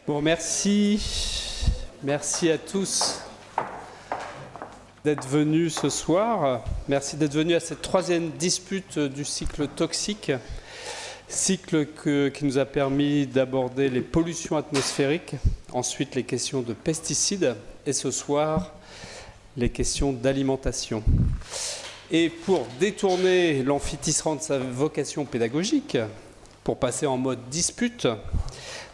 Bon, merci. Merci à tous d'être venus ce soir. Merci d'être venus à cette troisième dispute du cycle toxique. Cycle qui nous a permis d'aborder les pollutions atmosphériques, ensuite les questions de pesticides et ce soir, les questions d'alimentation. Et pour détourner l'amphitisserand de sa vocation pédagogique, pour passer en mode dispute,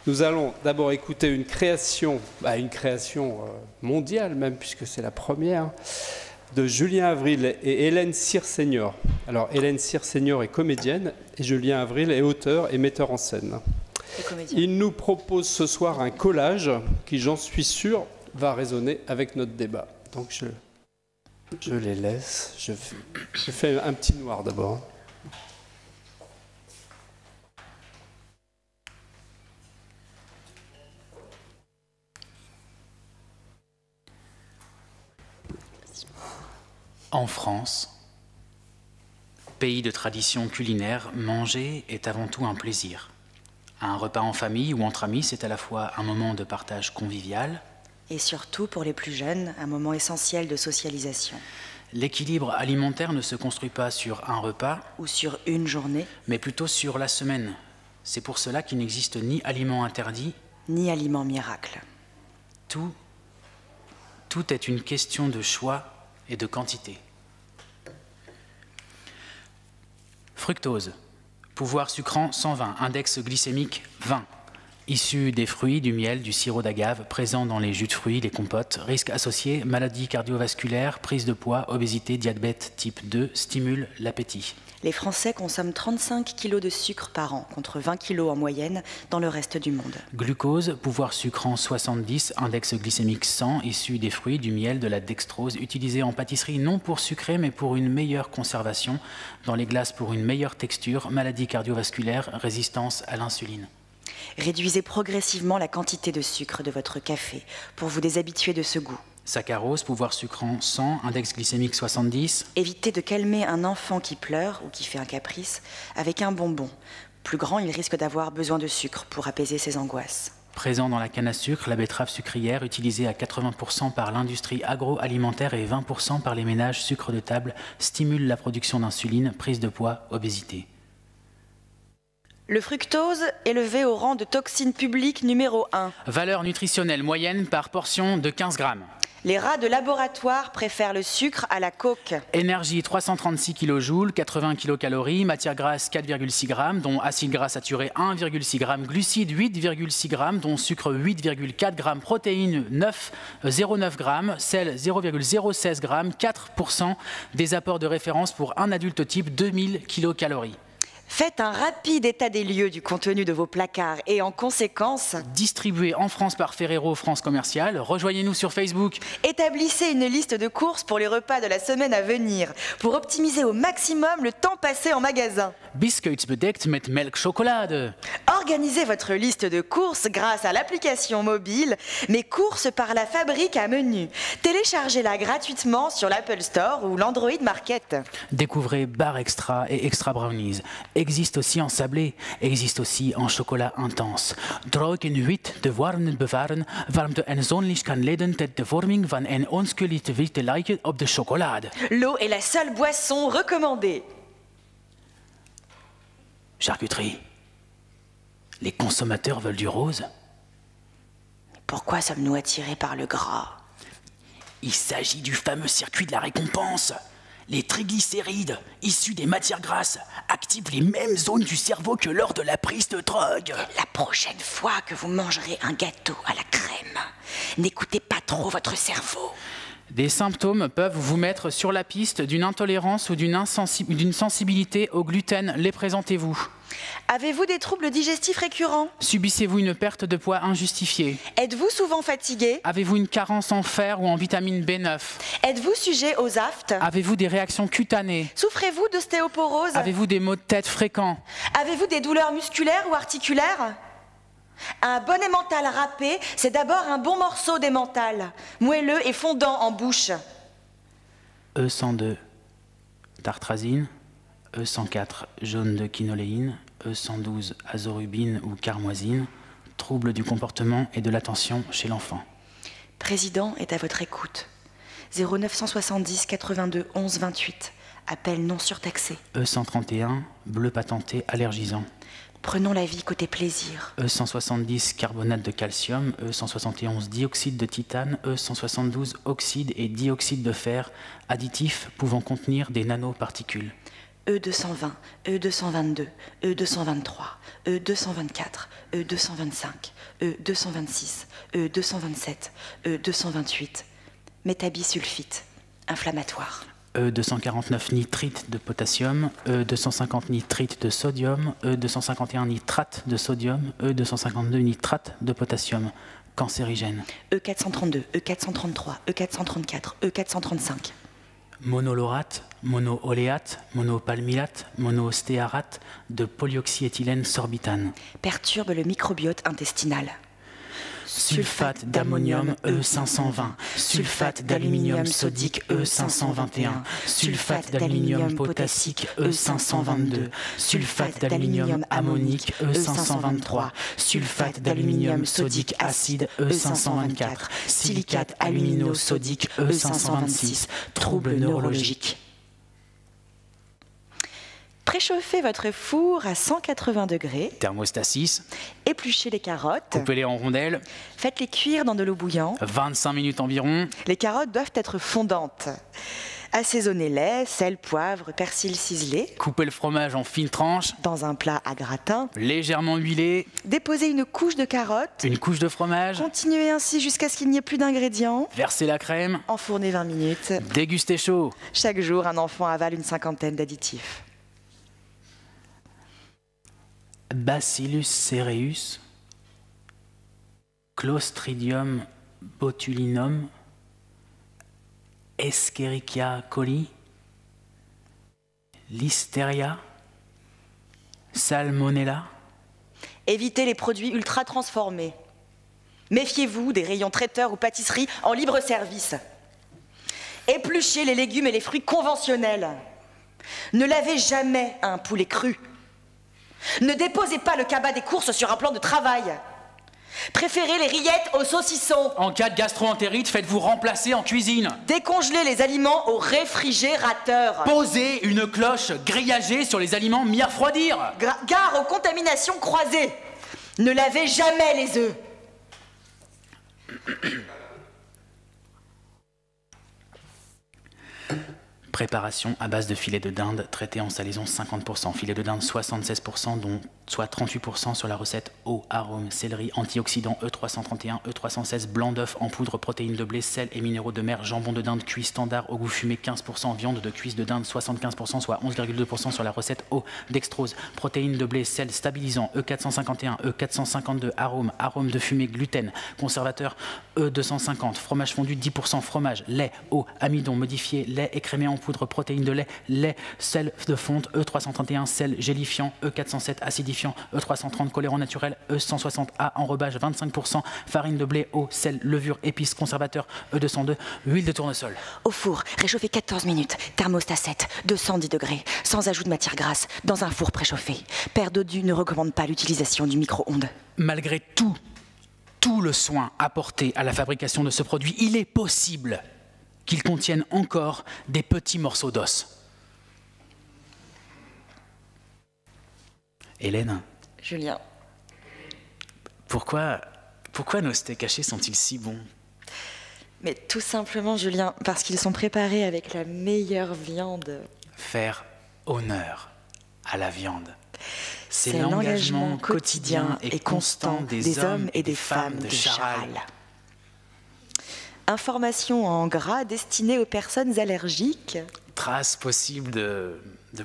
nous allons d'abord écouter une création mondiale même, puisque c'est la première, de Julien Avril et Hélène Cyr-Senior. Alors, Hélène Cyr-Senior est comédienne et Julien Avril est auteur et metteur en scène. Il nous propose ce soir un collage qui, j'en suis sûr, va résonner avec notre débat. Donc, je les laisse. Je fais un petit noir d'abord. En France, pays de tradition culinaire, manger est avant tout un plaisir. Un repas en famille ou entre amis, c'est à la fois un moment de partage convivial et surtout, pour les plus jeunes, un moment essentiel de socialisation. L'équilibre alimentaire ne se construit pas sur un repas ou sur une journée, mais plutôt sur la semaine. C'est pour cela qu'il n'existe ni aliment interdit, ni aliment miracle. Tout est une question de choix et de quantité. Fructose, pouvoir sucrant 120, index glycémique 20. Issu des fruits, du miel, du sirop d'agave, présent dans les jus de fruits, les compotes, risques associés, maladies cardiovasculaires, prise de poids, obésité, diabète type 2, stimule l'appétit. Les Français consomment 35 kg de sucre par an, contre 20 kg en moyenne dans le reste du monde. Glucose, pouvoir sucrant 70, index glycémique 100, issu des fruits, du miel, de la dextrose, utilisé en pâtisserie non pour sucrer mais pour une meilleure conservation, dans les glaces pour une meilleure texture, maladie cardiovasculaire, résistance à l'insuline. Réduisez progressivement la quantité de sucre de votre café pour vous déshabituer de ce goût. Saccharose, pouvoir sucrant 100, index glycémique 70. Évitez de calmer un enfant qui pleure ou qui fait un caprice avec un bonbon. Plus grand, il risque d'avoir besoin de sucre pour apaiser ses angoisses. Présent dans la canne à sucre, la betterave sucrière, utilisée à 80% par l'industrie agroalimentaire et 20% par les ménages sucre de table, stimule la production d'insuline, prise de poids, obésité. Le fructose élevé au rang de toxine publique numéro 1. Valeur nutritionnelle moyenne par portion de 15 grammes. Les rats de laboratoire préfèrent le sucre à la coke. Énergie 336 kJ, 80 kcal, matière grasse 4,6 g, dont acide gras saturé 1,6 g, glucides 8,6 g, dont sucre 8,4 g, protéines 0,9 g, sel 0,016 g, 4% des apports de référence pour un adulte type 2000 kcal. Faites un rapide état des lieux du contenu de vos placards et en conséquence... Distribué en France par Ferrero France Commercial. Rejoignez-nous sur Facebook. Établissez une liste de courses pour les repas de la semaine à venir pour optimiser au maximum le temps passé en magasin. Biscuits bedeckt met Melk Chocolade. Organisez votre liste de courses grâce à l'application mobile Mes courses par la fabrique à menu. Téléchargez-la gratuitement sur l'Apple Store ou l'Android Market. Découvrez Bar Extra et Extra Brownies. Existe aussi en sablé, existe aussi en chocolat intense. Droog in wit de warmen bewaren, warmte en zonlicht kan leiden tot de vorming van een onschuldige witte laagje op de chocolade. L'eau est la seule boisson recommandée. Charcuterie. Les consommateurs veulent du rose. Pourquoi sommes-nous attirés par le gras? Il s'agit du fameux circuit de la récompense. Les triglycérides, issus des matières grasses, activent les mêmes zones du cerveau que lors de la prise de drogue. La prochaine fois que vous mangerez un gâteau à la crème, n'écoutez pas trop votre cerveau. Des symptômes peuvent vous mettre sur la piste d'une intolérance ou d'une sensibilité au gluten. Les présentez-vous. Avez-vous des troubles digestifs récurrents? Subissez-vous une perte de poids injustifiée? Êtes-vous souvent fatigué? Avez-vous une carence en fer ou en vitamine B9? Êtes-vous sujet aux aftes? Avez-vous des réactions cutanées? Souffrez-vous d'ostéoporose? Avez-vous des maux de tête fréquents? Avez-vous des douleurs musculaires ou articulaires? Un bon emmental râpé, c'est d'abord un bon morceau d'emmental, moelleux et fondant en bouche. E102, tartrazine. E104, jaune de quinoléine. E112, azorubine ou carmoisine. troubles du comportement et de l'attention chez l'enfant. Président est à votre écoute. 0970 82 11 28. Appel non surtaxé. E131, bleu patenté allergisant. Prenons la vie côté plaisir. E170, carbonate de calcium. E171, dioxyde de titane. E172, oxyde et dioxyde de fer, additifs pouvant contenir des nanoparticules. E220, E222, E223, E224, E225, E226, E227, E228. Métabisulfite, inflammatoire. E249 nitrite de potassium, E250 nitrite de sodium, E251 nitrate de sodium, E252 nitrate de potassium, cancérigène. E432, E433, E434, E435. Monolorate, monooléate, monopalmilate, monoostéarate de polyoxyéthylène sorbitane. Perturbe le microbiote intestinal. Sulfate d'ammonium E520, sulfate d'aluminium sodique E521, sulfate d'aluminium potassique E522, sulfate d'aluminium ammonique E523, sulfate d'aluminium sodique acide E524, silicate alumino-sodique E526, troubles neurologiques. Préchauffez votre four à 180 degrés. Thermostat 6. Épluchez les carottes. Coupez-les en rondelles. Faites-les cuire dans de l'eau bouillante. 25 minutes environ. Les carottes doivent être fondantes. Assaisonnez-les, sel, poivre, persil ciselé. Coupez le fromage en fines tranches. Dans un plat à gratin. Légèrement huilé. Déposez une couche de carottes. Une couche de fromage. Continuez ainsi jusqu'à ce qu'il n'y ait plus d'ingrédients. Versez la crème. Enfournez 20 minutes. Dégustez chaud. Chaque jour, un enfant avale une cinquantaine d'additifs. Bacillus cereus, Clostridium botulinum, Escherichia coli, Listeria, Salmonella. Évitez les produits ultra transformés. Méfiez-vous des rayons traiteurs ou pâtisseries en libre service. Épluchez les légumes et les fruits conventionnels. Ne lavez jamais un poulet cru. Ne déposez pas le cabas des courses sur un plan de travail. Préférez les rillettes aux saucissons. En cas de gastro-entérite, faites-vous remplacer en cuisine. Décongelez les aliments au réfrigérateur. Posez une cloche grillagée sur les aliments mis à refroidir. Gare aux contaminations croisées. Ne lavez jamais les œufs. Préparation à base de filet de dinde traité en salaison 50%, filet de dinde 76%, dont soit 38% sur la recette eau, arôme, céleri, antioxydants E331, E316, blanc d'œuf en poudre, protéines de blé, sel et minéraux de mer, jambon de dinde cuit standard au goût fumé 15%, viande de cuisse de dinde 75%, soit 11,2% sur la recette eau, dextrose, protéines de blé, sel stabilisant E451, E452, arôme, arôme de fumée, gluten, conservateur E250, fromage fondu 10%, fromage, lait, eau, amidon modifié, lait écrémé en poudre, protéines de lait, lait, sel de fonte, E331, sel gélifiant, E407, acidifiant, E330, colorant naturel, E160A, enrobage 25%, farine de blé, eau, sel, levure, épices, conservateur, E202, huile de tournesol. Au four, réchauffez 14 minutes, thermostat 7, 210 degrés, sans ajout de matière grasse, dans un four préchauffé. Père Dodu ne recommande pas l'utilisation du micro-ondes. Malgré tout le soin apporté à la fabrication de ce produit, il est possible qu'il contienne encore des petits morceaux d'os. Hélène. Julien. Pourquoi nos steaks hachés sont-ils si bons? Mais tout simplement, Julien, parce qu'ils sont préparés avec la meilleure viande. Faire honneur à la viande. C'est l'engagement quotidien et constant des hommes et des femmes de Charal. Information en gras destinée aux personnes allergiques. Traces possibles de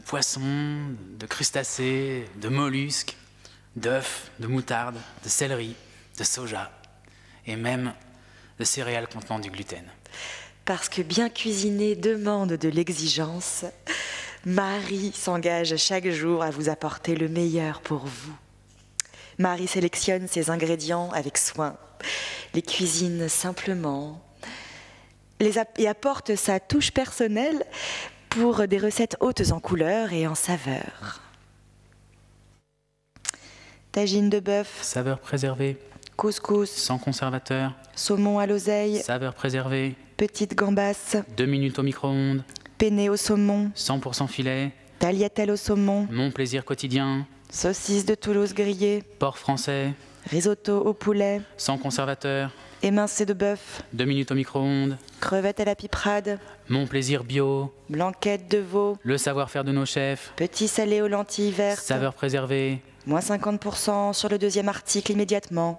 poissons, de crustacés, de mollusques, d'œufs, de moutarde, de céleri, de soja et même de céréales contenant du gluten. Parce que bien cuisiner demande de l'exigence, Marie s'engage chaque jour à vous apporter le meilleur pour vous. Marie sélectionne ses ingrédients avec soin, les cuisine simplement, et apporte sa touche personnelle pour des recettes hautes en couleurs et en saveurs. tagine de bœuf, saveur préservée, couscous, sans conservateur, saumon à l'oseille, saveur préservée, petite gambasse, 2 minutes au micro-ondes, penne au saumon, 100% filet, tagliatelle au saumon, mon plaisir quotidien, saucisse de Toulouse grillée, porc français, risotto au poulet, sans conservateur, émincé de bœuf, 2 minutes au micro-ondes, crevettes à la piperade, mon plaisir bio, blanquette de veau, le savoir-faire de nos chefs, petit salé aux lentilles vertes, saveur préservée, moins 50% sur le deuxième article immédiatement.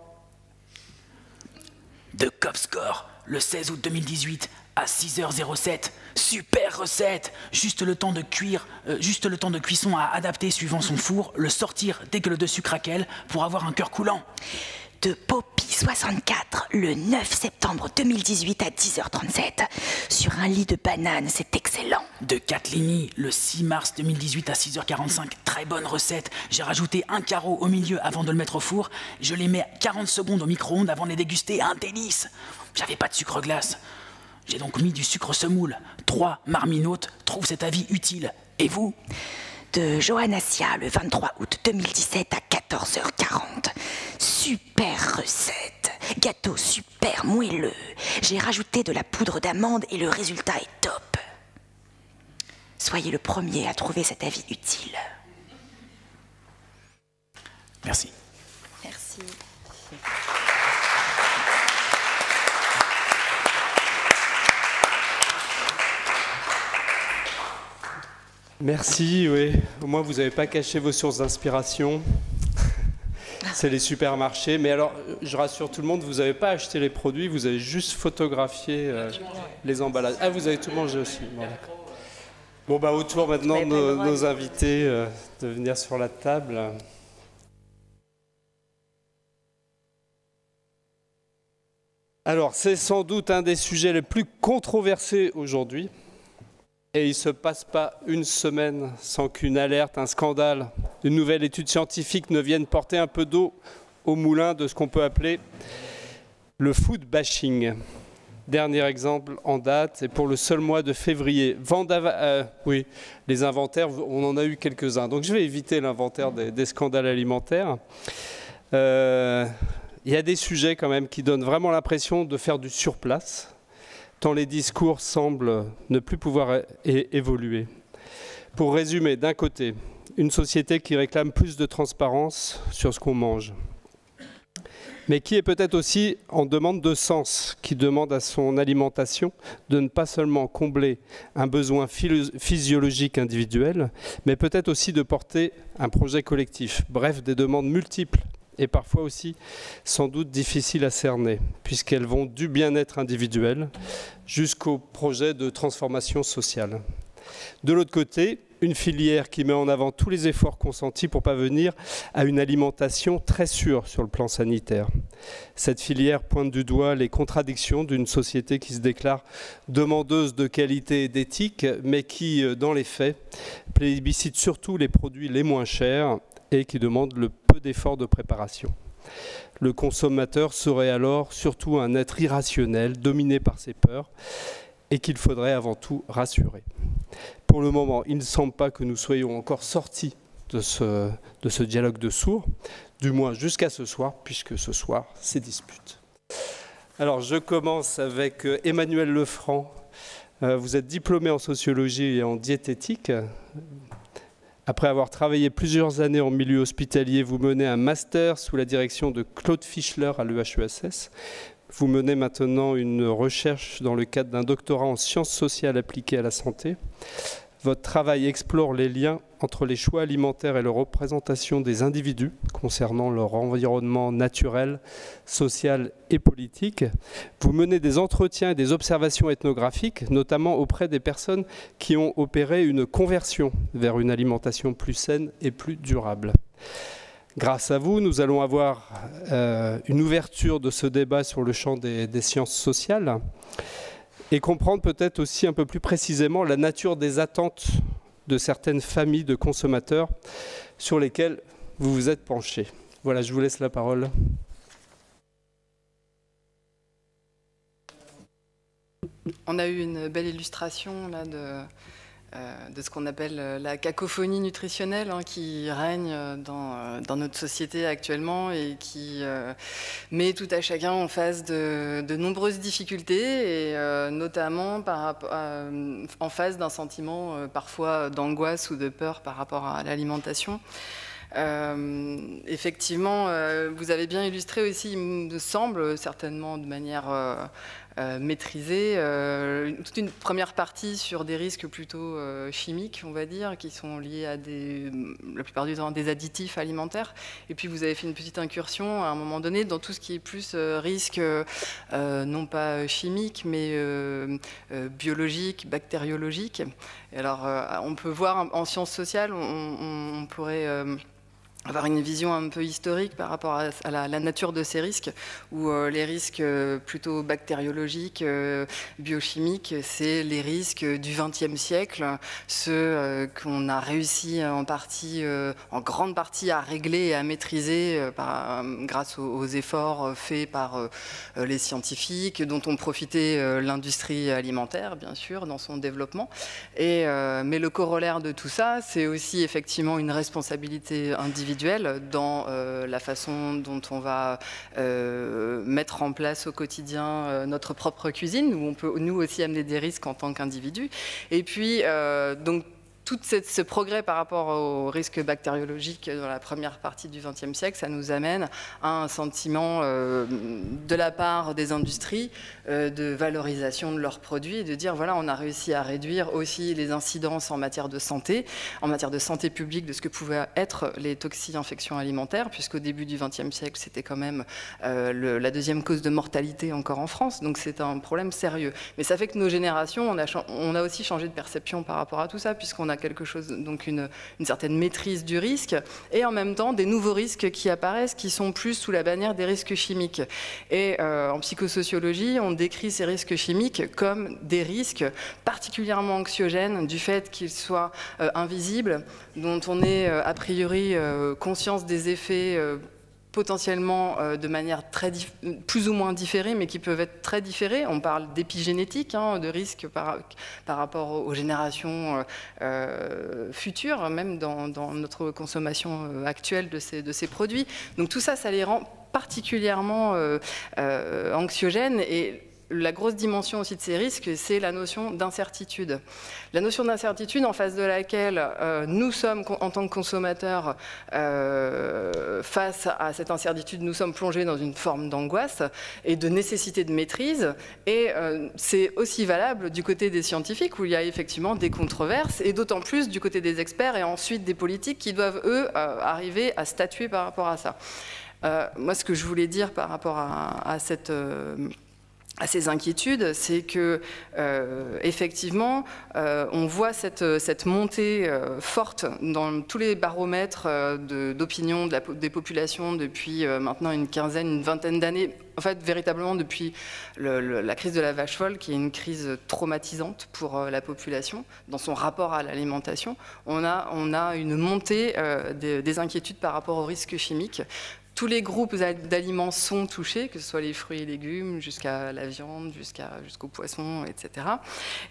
de Copscore, le 16 août 2018, à 6h07. Super recette! Juste le temps de cuisson à adapter suivant son four, le sortir dès que le dessus craquelle pour avoir un cœur coulant. De Poppy 64, le 9 septembre 2018 à 10h37. Sur un lit de banane, c'est excellent. De Catlini, le 6 mars 2018 à 6h45. Très bonne recette. J'ai rajouté un carreau au milieu avant de le mettre au four. Je les mets 40 secondes au micro-ondes avant de les déguster. Un délice. J'avais pas de sucre glace. J'ai donc mis du sucre semoule. 3 marminautes trouvent cet avis utile. Et vous? De Johanna Sia, le 23 août 2017 à 14h40. Super recette. Gâteau super moelleux. J'ai rajouté de la poudre d'amande et le résultat est top. Soyez le premier à trouver cet avis utile. Merci. Merci. Merci, oui. Au moins, vous n'avez pas caché vos sources d'inspiration. C'est les supermarchés. Mais alors, je rassure tout le monde, vous n'avez pas acheté les produits, vous avez juste photographié les emballages. Ah, vous avez tout mangé aussi. Bon, bah, autour maintenant de nos invités de venir sur la table. Alors, c'est sans doute un des sujets les plus controversés aujourd'hui. Et il ne se passe pas une semaine sans qu'une alerte, un scandale, une nouvelle étude scientifique ne vienne porter un peu d'eau au moulin de ce qu'on peut appeler le food bashing. Dernier exemple en date, et pour le seul mois de février. Oui, les inventaires, on en a eu quelques-uns. Donc je vais éviter l'inventaire des scandales alimentaires. Il y a des sujets quand même qui donnent vraiment l'impression de faire du surplace, tant les discours semblent ne plus pouvoir évoluer. Pour résumer, d'un côté, une société qui réclame plus de transparence sur ce qu'on mange, mais qui est peut-être aussi en demande de sens, qui demande à son alimentation de ne pas seulement combler un besoin physiologique individuel, mais peut-être aussi de porter un projet collectif. Bref, des demandes multiples et parfois aussi sans doute difficiles à cerner, puisqu'elles vont du bien-être individuel jusqu'au projet de transformation sociale. De l'autre côté, une filière qui met en avant tous les efforts consentis pour parvenir à une alimentation très sûre sur le plan sanitaire. Cette filière pointe du doigt les contradictions d'une société qui se déclare demandeuse de qualité et d'éthique, mais qui, dans les faits, plébiscite surtout les produits les moins chers et qui demande le peu d'efforts de préparation. Le consommateur serait alors surtout un être irrationnel, dominé par ses peurs, et qu'il faudrait avant tout rassurer. Pour le moment, il ne semble pas que nous soyons encore sortis de ce dialogue de sourds, du moins jusqu'à ce soir, puisque ce soir, c'est dispute. Alors, je commence avec Emmanuel Lefranc. Vous êtes diplômé en sociologie et en diététique. Après avoir travaillé plusieurs années en milieu hospitalier, vous menez un master sous la direction de Claude Fischler à l'EHESS. Vous menez maintenant une recherche dans le cadre d'un doctorat en sciences sociales appliquées à la santé. Votre travail explore les liens entre les choix alimentaires et leur représentation des individus concernant leur environnement naturel, social et politique. Vous menez des entretiens et des observations ethnographiques, notamment auprès des personnes qui ont opéré une conversion vers une alimentation plus saine et plus durable. Grâce à vous, nous allons avoir une ouverture de ce débat sur le champ des sciences sociales et comprendre peut-être aussi un peu plus précisément la nature des attentes de certaines familles de consommateurs sur lesquelles vous vous êtes penchés. Voilà, je vous laisse la parole. On a eu une belle illustration là, de ce qu'on appelle la cacophonie nutritionnelle qui règne dans notre société actuellement et qui met tout à chacun en face de nombreuses difficultés et notamment en face d'un sentiment parfois d'angoisse ou de peur par rapport à l'alimentation. Effectivement, vous avez bien illustré aussi, il me semble, certainement de manière maîtrisée, toute une première partie sur des risques plutôt chimiques, on va dire, qui sont liés à la plupart du temps, des additifs alimentaires. Et puis vous avez fait une petite incursion à un moment donné dans tout ce qui est plus risque, non pas chimique, mais biologique, bactériologique. Et alors, on peut voir en sciences sociales, on pourrait avoir une vision un peu historique par rapport à la nature de ces risques, où les risques plutôt bactériologiques, biochimiques, c'est les risques du XXe siècle, ceux qu'on a réussi en grande partie à régler et à maîtriser grâce aux efforts faits par les scientifiques, dont ont profité l'industrie alimentaire, bien sûr, dans son développement. Mais le corollaire de tout ça, c'est aussi effectivement une responsabilité individuelle dans la façon dont on va mettre en place au quotidien notre propre cuisine, où on peut nous aussi amener des risques en tant qu'individu. Et puis, donc, tout ce progrès par rapport aux risques bactériologiques dans la première partie du XXe siècle, ça nous amène à un sentiment de la part des industries de valorisation de leurs produits et de dire voilà, on a réussi à réduire aussi les incidences en matière de santé publique de ce que pouvaient être les toxi-infections alimentaires, puisqu'au début du XXe siècle, c'était quand même la deuxième cause de mortalité encore en France, donc c'est un problème sérieux. Mais ça fait que nos générations, on a aussi changé de perception par rapport à tout ça, puisqu'on a quelque chose, donc une certaine maîtrise du risque, et en même temps des nouveaux risques qui apparaissent, qui sont plus sous la bannière des risques chimiques. Et en psychosociologie, on décrit ces risques chimiques comme des risques particulièrement anxiogènes du fait qu'ils soient invisibles, dont on ait a priori conscience des effets potentiellement de manière plus ou moins différée, mais qui peuvent être très différés. On parle d'épigénétique, de risques par rapport aux générations futures, même dans notre consommation actuelle de ces produits. Donc tout ça, ça les rend particulièrement anxiogènes. Et la grosse dimension aussi de ces risques, c'est la notion d'incertitude. La notion d'incertitude en face de laquelle nous sommes, en tant que consommateurs, face à cette incertitude, nous sommes plongés dans une forme d'angoisse et de nécessité de maîtrise. Et c'est aussi valable du côté des scientifiques, où il y a effectivement des controverses, et d'autant plus du côté des experts et ensuite des politiques qui doivent, eux, arriver à statuer par rapport à ça. Moi, ce que je voulais dire par rapport à ces inquiétudes, c'est que effectivement, on voit cette montée forte dans tous les baromètres d'opinion des populations depuis maintenant une vingtaine d'années. En fait, véritablement depuis la crise de la vache folle, qui est une crise traumatisante pour la population, dans son rapport à l'alimentation, on a une montée des inquiétudes par rapport aux risques chimiques. Tous les groupes d'aliments sont touchés, que ce soit les fruits et légumes, jusqu'à la viande, jusqu'aux poissons, etc.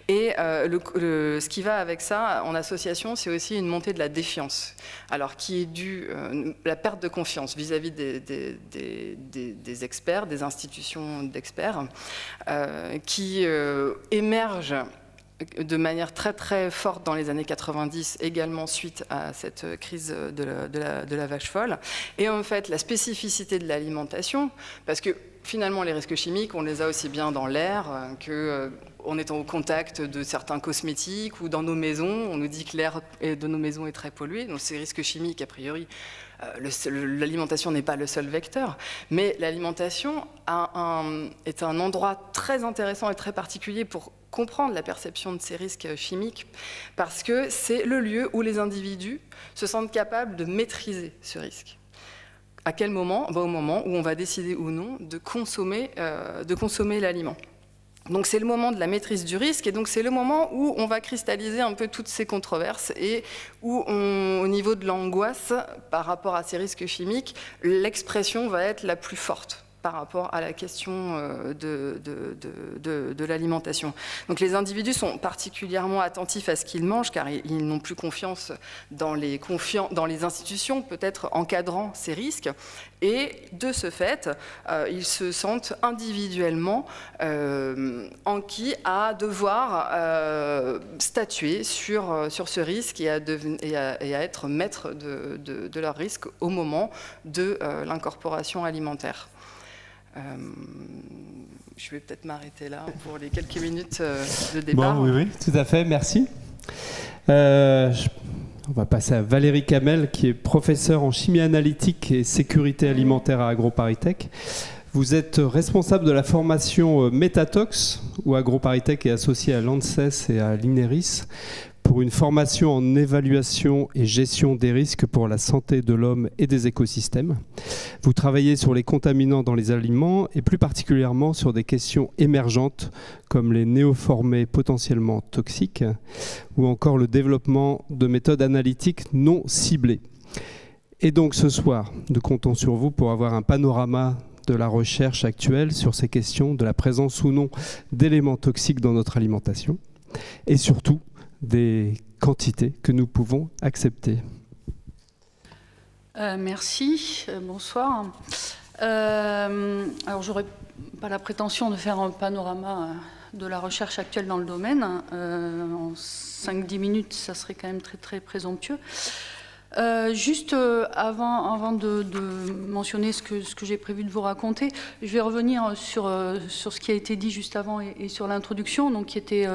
Et ce qui va avec ça, en association, c'est aussi une montée de la défiance, alors qui est due la perte de confiance vis-à-vis des experts, des institutions d'experts, qui émergent de manière très très forte dans les années 90, également suite à cette crise de la vache folle. Et en fait, la spécificité de l'alimentation, parce que finalement les risques chimiques, on les a aussi bien dans l'air qu'en étant au contact de certains cosmétiques ou dans nos maisons. On nous dit que l'air de nos maisons est très pollué, donc ces risques chimiques, a priori, l'alimentation n'est pas le seul vecteur, mais l'alimentation est un endroit très intéressant et très particulier pour comprendre la perception de ces risques chimiques, parce que c'est le lieu où les individus se sentent capables de maîtriser ce risque. À quel moment? Au moment où on va décider ou non de consommer l'aliment. Donc c'est le moment de la maîtrise du risque, et donc c'est le moment où on va cristalliser un peu toutes ces controverses, et où au niveau de l'angoisse par rapport à ces risques chimiques, l'expression va être la plus forte. par rapport à la question de l'alimentation. Donc les individus sont particulièrement attentifs à ce qu'ils mangent car ils n'ont plus confiance dans les institutions, peut-être encadrant ces risques. Et de ce fait, ils se sentent individuellement enquis à devoir statuer sur ce risque et à être maître de leur risque au moment de l'incorporation alimentaire. Je vais peut-être m'arrêter là pour les quelques minutes de débat. Bon, oui, tout à fait, merci. On va passer à Valérie Kamel, qui est professeure en chimie analytique et sécurité alimentaire à AgroParisTech. Vous êtes responsable de la formation Métatox, où AgroParisTech est associé à l'ANSES et à l'INERIS, pour une formation en évaluation et gestion des risques pour la santé de l'homme et des écosystèmes. Vous travaillez sur les contaminants dans les aliments et plus particulièrement sur des questions émergentes comme les néoformés potentiellement toxiques ou encore le développement de méthodes analytiques non ciblées. Et donc ce soir, nous comptons sur vous pour avoir un panorama de la recherche actuelle sur ces questions de la présence ou non d'éléments toxiques dans notre alimentation et surtout des quantités que nous pouvons accepter. Merci, bonsoir. Alors, j'aurais pas la prétention de faire un panorama de la recherche actuelle dans le domaine. En 5-10 minutes, ça serait quand même très, très présomptueux. Juste avant de mentionner ce que j'ai prévu de vous raconter, je vais revenir sur ce qui a été dit juste avant et sur l'introduction, donc qui était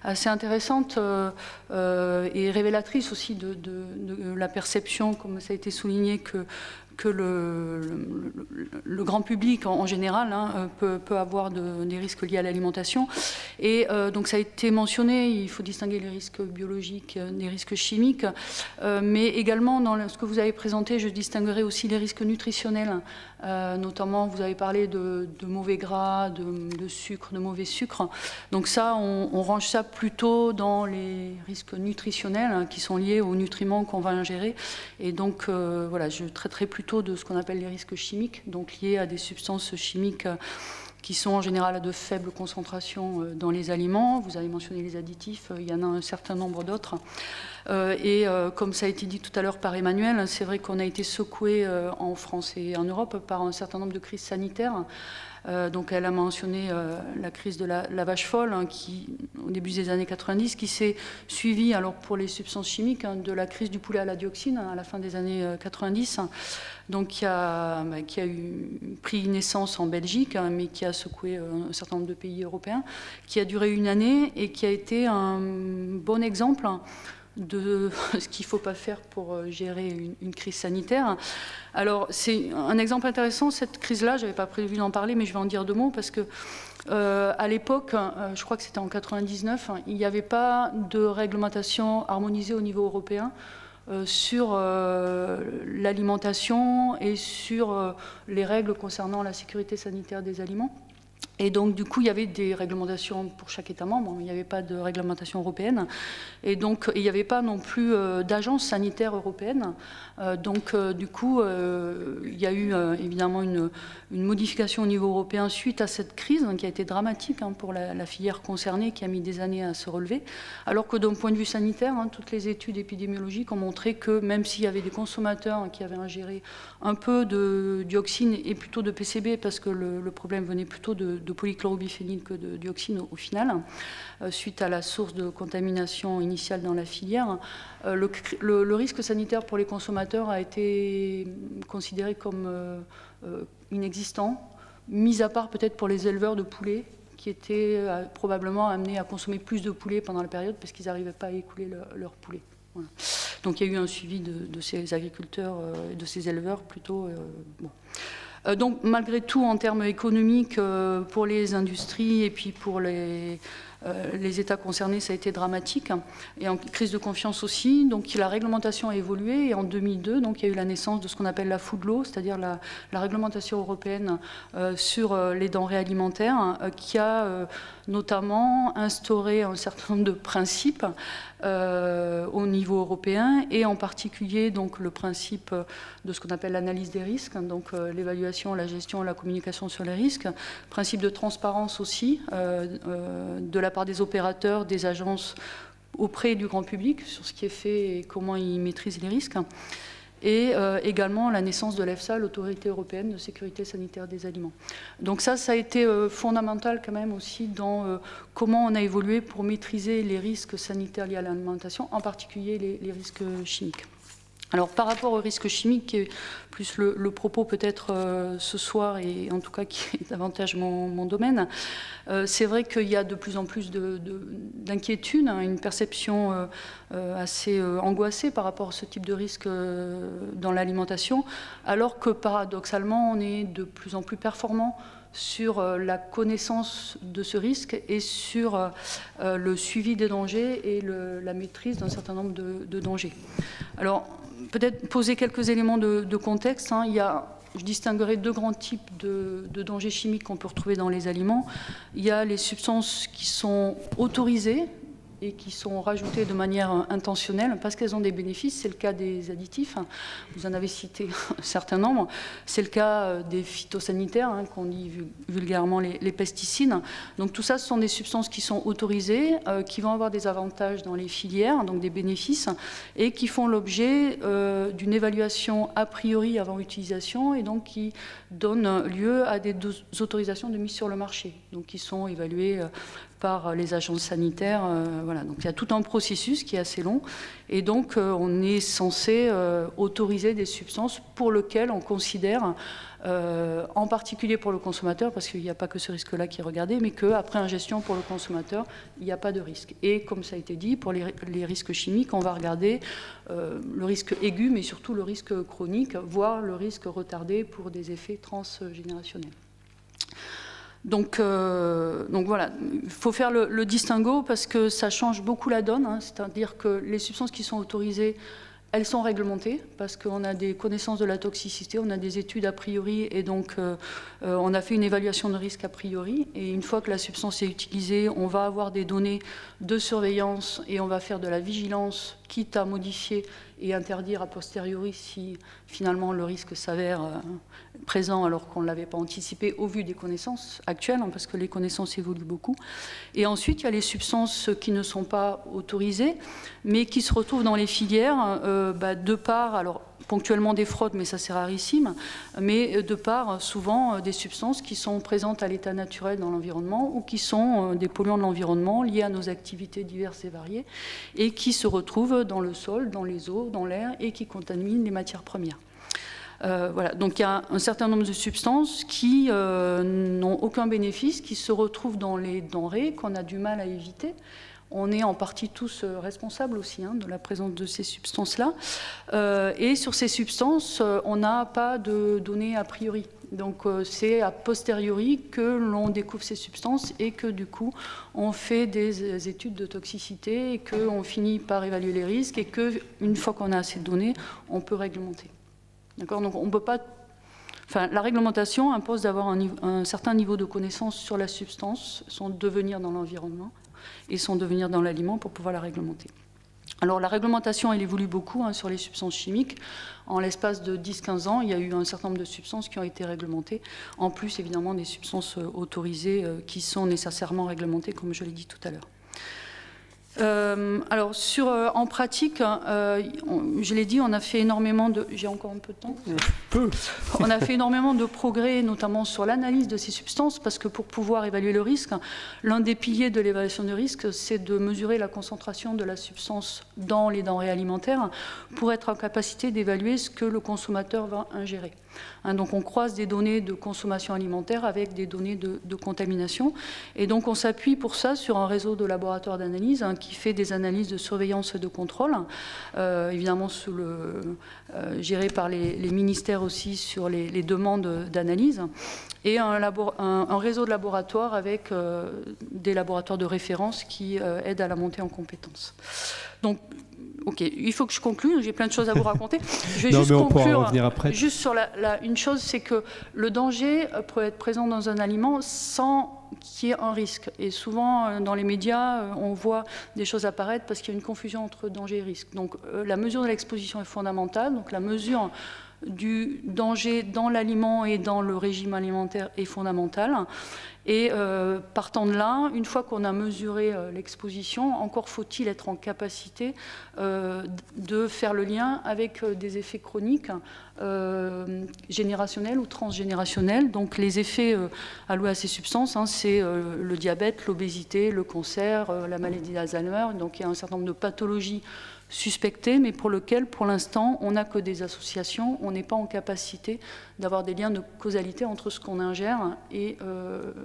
assez intéressante et révélatrice aussi de la perception, comme ça a été souligné, que le grand public en général peut avoir des risques liés à l'alimentation. Et donc ça a été mentionné, il faut distinguer les risques biologiques des risques chimiques, mais également dans ce que vous avez présenté, je distinguerai aussi les risques nutritionnels. Notamment, vous avez parlé de mauvais gras, de sucre, de mauvais sucre. Donc ça, on range ça plutôt dans les risques nutritionnels qui sont liés aux nutriments qu'on va ingérer. Et donc, voilà, je traiterai plutôt de ce qu'on appelle les risques chimiques, donc liés à des substances chimiques qui sont en général à de faibles concentrations dans les aliments. Vous avez mentionné les additifs, il y en a un certain nombre d'autres. Et comme ça a été dit tout à l'heure par Emmanuel, c'est vrai qu'on a été secoué en France et en Europe par un certain nombre de crises sanitaires. Donc elle a mentionné la crise de la vache folle, qui, au début des années 90, qui s'est suivie, alors pour les substances chimiques, de la crise du poulet à la dioxine à la fin des années 90, donc qui a pris naissance en Belgique, mais qui a secoué un certain nombre de pays européens, qui a duré une année et qui a été un bon exemple de ce qu'il ne faut pas faire pour gérer une crise sanitaire. Alors, c'est un exemple intéressant, cette crise-là, je n'avais pas prévu d'en parler, mais je vais en dire deux mots, parce que à l'époque, je crois que c'était en 99, il n'y avait pas de réglementation harmonisée au niveau européen sur l'alimentation et sur les règles concernant la sécurité sanitaire des aliments. Et donc, du coup, il y avait des réglementations pour chaque État membre, il n'y avait pas de réglementation européenne. Et donc, il n'y avait pas non plus d'agence sanitaire européenne. Donc, du coup, il y a eu évidemment une modification au niveau européen suite à cette crise, qui a été dramatique pour la filière concernée, qui a mis des années à se relever. Alors que d'un point de vue sanitaire, toutes les études épidémiologiques ont montré que même s'il y avait des consommateurs qui avaient ingéré un peu de dioxine et plutôt de PCB, parce que le problème venait plutôt de polychlorobiphényle que de dioxine au final, suite à la source de contamination initiale dans la filière, le risque sanitaire pour les consommateurs a été considéré comme inexistant, mis à part peut-être pour les éleveurs de poulets qui étaient probablement amenés à consommer plus de poulets pendant la période parce qu'ils n'arrivaient pas à écouler leurs poulets. Voilà. Donc il y a eu un suivi de ces agriculteurs et de ces éleveurs plutôt... bon. Donc malgré tout, en termes économiques, pour les industries et puis pour les États concernés, ça a été dramatique. Et en crise de confiance aussi. Donc la réglementation a évolué et en 2002, donc, il y a eu la naissance de ce qu'on appelle la food law, c'est-à-dire la réglementation européenne sur les denrées alimentaires, qui a notamment instauré un certain nombre de principes au niveau européen et en particulier donc, le principe de ce qu'on appelle l'analyse des risques, donc l'évaluation l'évaluation, la gestion, la communication sur les risques, principe de transparence aussi, de la part des opérateurs, des agences auprès du grand public sur ce qui est fait et comment ils maîtrisent les risques. Et également la naissance de l'EFSA, l'Autorité européenne de sécurité sanitaire des aliments. Donc ça a été fondamental quand même aussi dans comment on a évolué pour maîtriser les risques sanitaires liés à l'alimentation, en particulier les risques chimiques. Alors par rapport aux risques chimiques, qui est plus le propos peut-être ce soir, et en tout cas qui est davantage mon domaine, c'est vrai qu'il y a de plus en plus d'inquiétudes, hein, une perception assez angoissée par rapport à ce type de risque dans l'alimentation, alors que paradoxalement on est de plus en plus performant sur la connaissance de ce risque et sur le suivi des dangers et la maîtrise d'un certain nombre de dangers. Alors, peut-être poser quelques éléments de contexte. Hein. Je distinguerai deux grands types de dangers chimiques qu'on peut retrouver dans les aliments. Il y a les substances qui sont autorisées et qui sont rajoutées de manière intentionnelle parce qu'elles ont des bénéfices. C'est le cas des additifs, vous en avez cité un certain nombre. C'est le cas des phytosanitaires, hein, qu'on dit vulgairement les pesticides. Donc tout ça, ce sont des substances qui sont autorisées, qui vont avoir des avantages dans les filières, donc des bénéfices, et qui font l'objet d'une évaluation a priori avant utilisation, et donc qui donnent lieu à des autorisations de mise sur le marché, donc qui sont évaluées par les agences sanitaires. Voilà. Donc il y a tout un processus qui est assez long, et donc on est censé autoriser des substances pour lesquelles on considère, en particulier pour le consommateur, parce qu'il n'y a pas que ce risque-là qui est regardé, mais qu'après ingestion pour le consommateur, il n'y a pas de risque. Et comme ça a été dit, pour les risques chimiques, on va regarder le risque aigu, mais surtout le risque chronique, voire le risque retardé pour des effets transgénérationnels. Donc voilà, il faut faire le distinguo parce que ça change beaucoup la donne, hein, c'est-à-dire que les substances qui sont autorisées, elles sont réglementées parce qu'on a des connaissances de la toxicité, on a des études a priori, et donc on a fait une évaluation de risque a priori, et une fois que la substance est utilisée, on va avoir des données de surveillance et on va faire de la vigilance, quitte à modifier et interdire a posteriori si finalement le risque s'avère présent alors qu'on ne l'avait pas anticipé au vu des connaissances actuelles, hein, parce que les connaissances évoluent beaucoup. Et ensuite, il y a les substances qui ne sont pas autorisées, mais qui se retrouvent dans les filières de par, alors ponctuellement des fraudes, mais ça c'est rarissime, mais de par souvent des substances qui sont présentes à l'état naturel dans l'environnement ou qui sont des polluants de l'environnement liés à nos activités diverses et variées et qui se retrouvent dans le sol, dans les eaux, dans l'air et qui contaminent les matières premières. Voilà. Donc il y a un certain nombre de substances qui n'ont aucun bénéfice, qui se retrouvent dans les denrées qu'on a du mal à éviter. On est en partie tous responsables aussi, hein, de la présence de ces substances-là. Et sur ces substances, on n'a pas de données a priori. Donc c'est a posteriori que l'on découvre ces substances et que du coup on fait des études de toxicité et qu'on finit par évaluer les risques et qu'une fois qu'on a assez de données, on peut réglementer. D'accord ? Donc on ne peut pas... Enfin, la réglementation impose d'avoir un certain niveau de connaissance sur la substance, son devenir dans l'environnement et son devenir dans l'aliment pour pouvoir la réglementer. Alors la réglementation, elle évolue beaucoup, hein, sur les substances chimiques. En l'espace de 10-15 ans, il y a eu un certain nombre de substances qui ont été réglementées, en plus évidemment des substances autorisées qui sont nécessairement réglementées, comme je l'ai dit tout à l'heure. Alors en pratique, je l'ai dit, on a fait énormément de... J'ai encore un peu de temps. On a fait énormément de progrès, notamment sur l'analyse de ces substances, parce que pour pouvoir évaluer le risque, l'un des piliers de l'évaluation de risque, c'est de mesurer la concentration de la substance dans les denrées alimentaires pour être en capacité d'évaluer ce que le consommateur va ingérer. Hein, donc on croise des données de consommation alimentaire avec des données de contamination. Et donc on s'appuie pour ça sur un réseau de laboratoires d'analyse, hein, qui fait des analyses de surveillance et de contrôle, évidemment géré par les ministères aussi sur les demandes d'analyse, et un réseau de laboratoires avec des laboratoires de référence qui aident à la montée en compétences. Donc, ok, il faut que je conclue, j'ai plein de choses à vous raconter. Je vais juste conclure juste sur une chose, c'est que le danger peut être présent dans un aliment sans qu'il y ait un risque. Et souvent, dans les médias, on voit des choses apparaître parce qu'il y a une confusion entre danger et risque. Donc, la mesure de l'exposition est fondamentale. Donc, la mesure du danger dans l'aliment et dans le régime alimentaire est fondamentale. Et partant de là, une fois qu'on a mesuré l'exposition, encore faut-il être en capacité de faire le lien avec des effets chroniques générationnels ou transgénérationnels. Donc les effets alloués à ces substances, hein, c'est le diabète, l'obésité, le cancer, la maladie d'Alzheimer. Donc il y a un certain nombre de pathologies suspectées, mais pour lequel, pour l'instant, on n'a que des associations, on n'est pas en capacité d'avoir des liens de causalité entre ce qu'on ingère et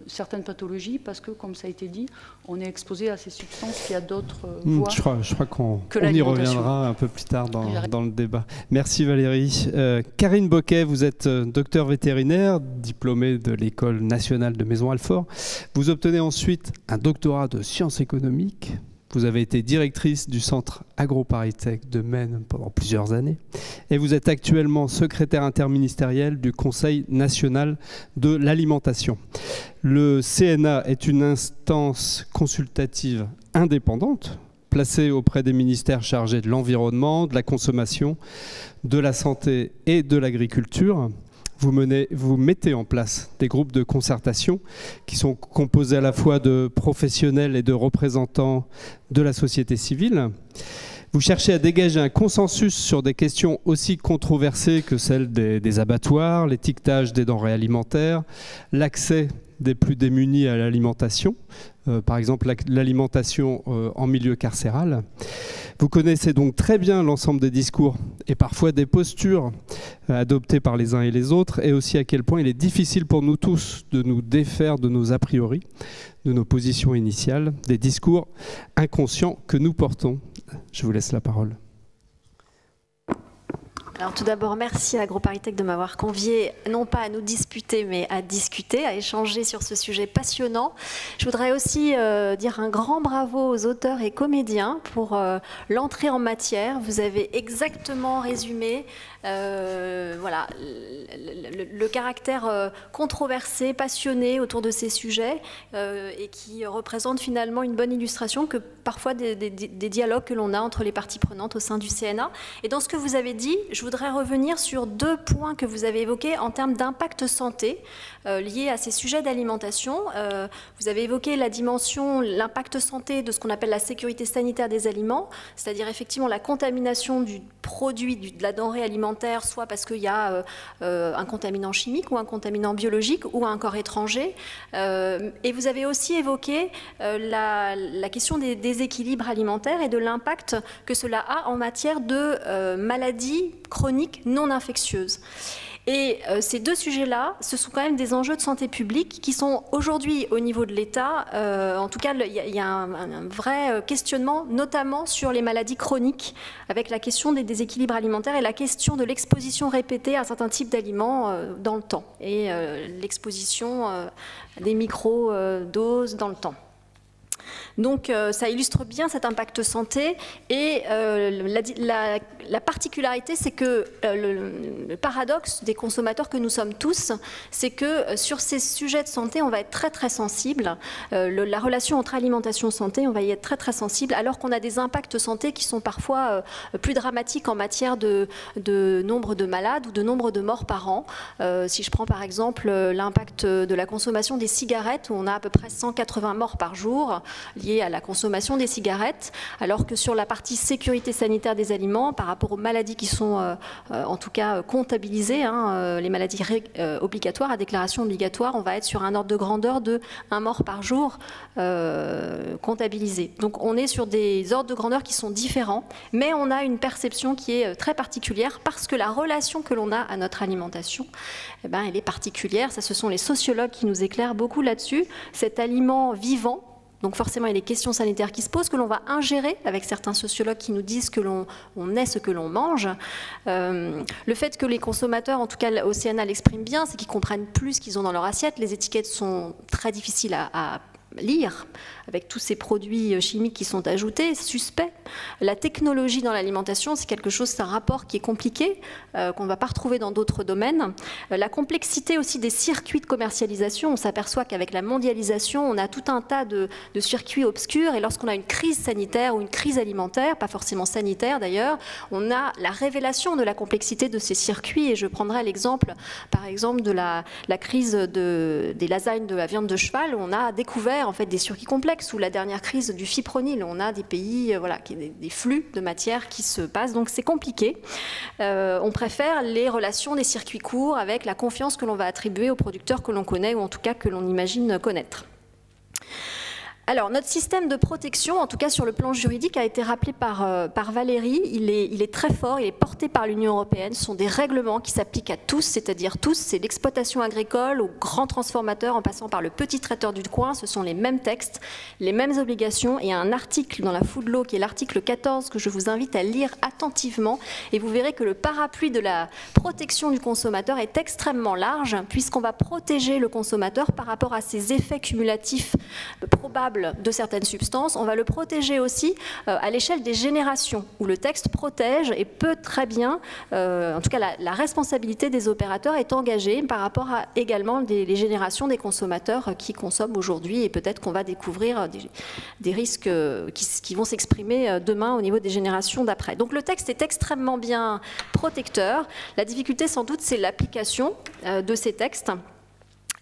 certaines pathologies, parce que, comme ça a été dit, on est exposé à ces substances qui a d'autres voies. Je crois qu'on y reviendra un peu plus tard dans le débat. Merci Valérie. Karine Boquet, vous êtes docteur vétérinaire, diplômée de l'École nationale de Maisons-Alfort. Vous obtenez ensuite un doctorat de sciences économiques. Vous avez été directrice du centre AgroParisTech de Maine pendant plusieurs années et vous êtes actuellement secrétaire interministériel du Conseil national de l'alimentation. Le CNA est une instance consultative indépendante placée auprès des ministères chargés de l'environnement, de la consommation, de la santé et de l'agriculture. Vous mettez en place des groupes de concertation qui sont composés à la fois de professionnels et de représentants de la société civile. Vous cherchez à dégager un consensus sur des questions aussi controversées que celles des abattoirs, l'étiquetage des denrées alimentaires, l'accès des plus démunis à l'alimentation, par exemple l'alimentation en milieu carcéral. Vous connaissez donc très bien l'ensemble des discours et parfois des postures adoptées par les uns et les autres, et aussi à quel point il est difficile pour nous tous de nous défaire de nos a priori, de nos positions initiales, des discours inconscients que nous portons. Je vous laisse la parole. Alors tout d'abord, merci à AgroParisTech de m'avoir convié, non pas à nous disputer, mais à discuter, à échanger sur ce sujet passionnant. Je voudrais aussi dire un grand bravo aux auteurs et comédiens pour l'entrée en matière. Vous avez exactement résumé voilà, le caractère controversé, passionné autour de ces sujets et qui représente finalement une bonne illustration que parfois des dialogues que l'on a entre les parties prenantes au sein du CNA. Et dans ce que vous avez dit, je voudrais revenir sur deux points que vous avez évoqués en termes d'impact santé liés à ces sujets d'alimentation. Vous avez évoqué la dimension, l'impact santé de ce qu'on appelle la sécurité sanitaire des aliments, c'est-à-dire effectivement la contamination du produit, de la denrée alimentaire, soit parce qu'il y a un contaminant chimique ou un contaminant biologique ou un corps étranger. Et vous avez aussi évoqué la question des déséquilibres alimentaires et de l'impact que cela a en matière de maladies chroniques non infectieuses. Et ces deux sujets-là, ce sont quand même des enjeux de santé publique qui sont aujourd'hui au niveau de l'État, en tout cas il y a un vrai questionnement, notamment sur les maladies chroniques, avec la question des déséquilibres alimentaires et la question de l'exposition répétée à un certain type d'aliments dans le temps, et l'exposition des micro-doses dans le temps. Donc ça illustre bien cet impact santé et la particularité, c'est que le paradoxe des consommateurs que nous sommes tous, c'est que sur ces sujets de santé, on va être très très sensible. La relation entre alimentation et santé, on va y être très très sensible, alors qu'on a des impacts santé qui sont parfois plus dramatiques en matière de nombre de malades ou de nombre de morts par an. Si je prends par exemple l'impact de la consommation des cigarettes, où on a à peu près 180 morts par jour liées à la consommation des cigarettes, alors que sur la partie sécurité sanitaire des aliments, par rapport aux maladies qui sont en tout cas comptabilisées, les maladies obligatoires, à déclaration obligatoire, on va être sur un ordre de grandeur de 1 mort par jour comptabilisé. Donc on est sur des ordres de grandeur qui sont différents, mais on a une perception qui est très particulière parce que la relation que l'on a à notre alimentation, eh ben, elle est particulière. Ça, ce sont les sociologues qui nous éclairent beaucoup là-dessus. Cet aliment vivant, donc forcément, il y a des questions sanitaires qui se posent, que l'on va ingérer, avec certains sociologues qui nous disent que l'on est ce que l'on mange. Le fait que les consommateurs, en tout cas au CNA, l'expriment bien, c'est qu'ils comprennent plus ce qu'ils ont dans leur assiette. Les étiquettes sont très difficiles à lire, avec tous ces produits chimiques qui sont ajoutés, suspects. La technologie dans l'alimentation, c'est quelque chose, c'est un rapport qui est compliqué, qu'on ne va pas retrouver dans d'autres domaines. La complexité aussi des circuits de commercialisation, on s'aperçoit qu'avec la mondialisation, on a tout un tas de circuits obscurs, et lorsqu'on a une crise sanitaire ou une crise alimentaire, pas forcément sanitaire d'ailleurs, on a la révélation de la complexité de ces circuits, et je prendrai l'exemple, par exemple, de la crise des lasagnes de la viande de cheval, où on a découvert en fait des circuits complexes, ou la dernière crise du fipronil, où on a des pays, voilà, des flux de matière qui se passent, donc c'est compliqué. On préfère les relations des circuits courts avec la confiance que l'on va attribuer aux producteurs que l'on connaît, ou en tout cas que l'on imagine connaître. Alors, notre système de protection, en tout cas sur le plan juridique, a été rappelé par Valérie. Il est très fort, il est porté par l'Union européenne. Ce sont des règlements qui s'appliquent à tous, c'est-à-dire tous. C'est l'exploitation agricole aux grands transformateurs en passant par le petit traiteur du coin. Ce sont les mêmes textes, les mêmes obligations. Et un article dans la Food Law, qui est l'article 14, que je vous invite à lire attentivement. Et vous verrez que le parapluie de la protection du consommateur est extrêmement large, puisqu'on va protéger le consommateur par rapport à ses effets cumulatifs probables de certaines substances. On va le protéger aussi à l'échelle des générations, où le texte protège et peut très bien, en tout cas la responsabilité des opérateurs est engagée par rapport à également les générations des consommateurs qui consomment aujourd'hui, et peut-être qu'on va découvrir des risques qui vont s'exprimer demain au niveau des générations d'après. Donc le texte est extrêmement bien protecteur. La difficulté sans doute c'est l'application de ces textes.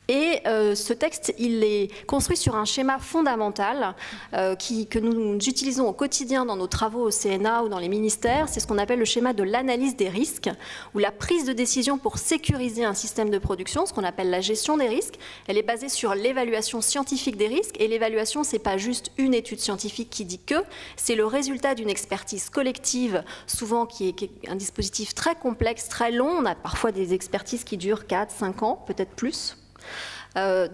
Et ce texte, il est construit sur un schéma fondamental que nous utilisons au quotidien dans nos travaux au CNA ou dans les ministères. C'est ce qu'on appelle le schéma de l'analyse des risques, ou la prise de décision pour sécuriser un système de production, ce qu'on appelle la gestion des risques. Elle est basée sur l'évaluation scientifique des risques, et l'évaluation, c'est pas juste une étude scientifique qui dit que, c'est le résultat d'une expertise collective, souvent qui est un dispositif très complexe, très long. On a parfois des expertises qui durent 4, 5 ans, peut-être plus.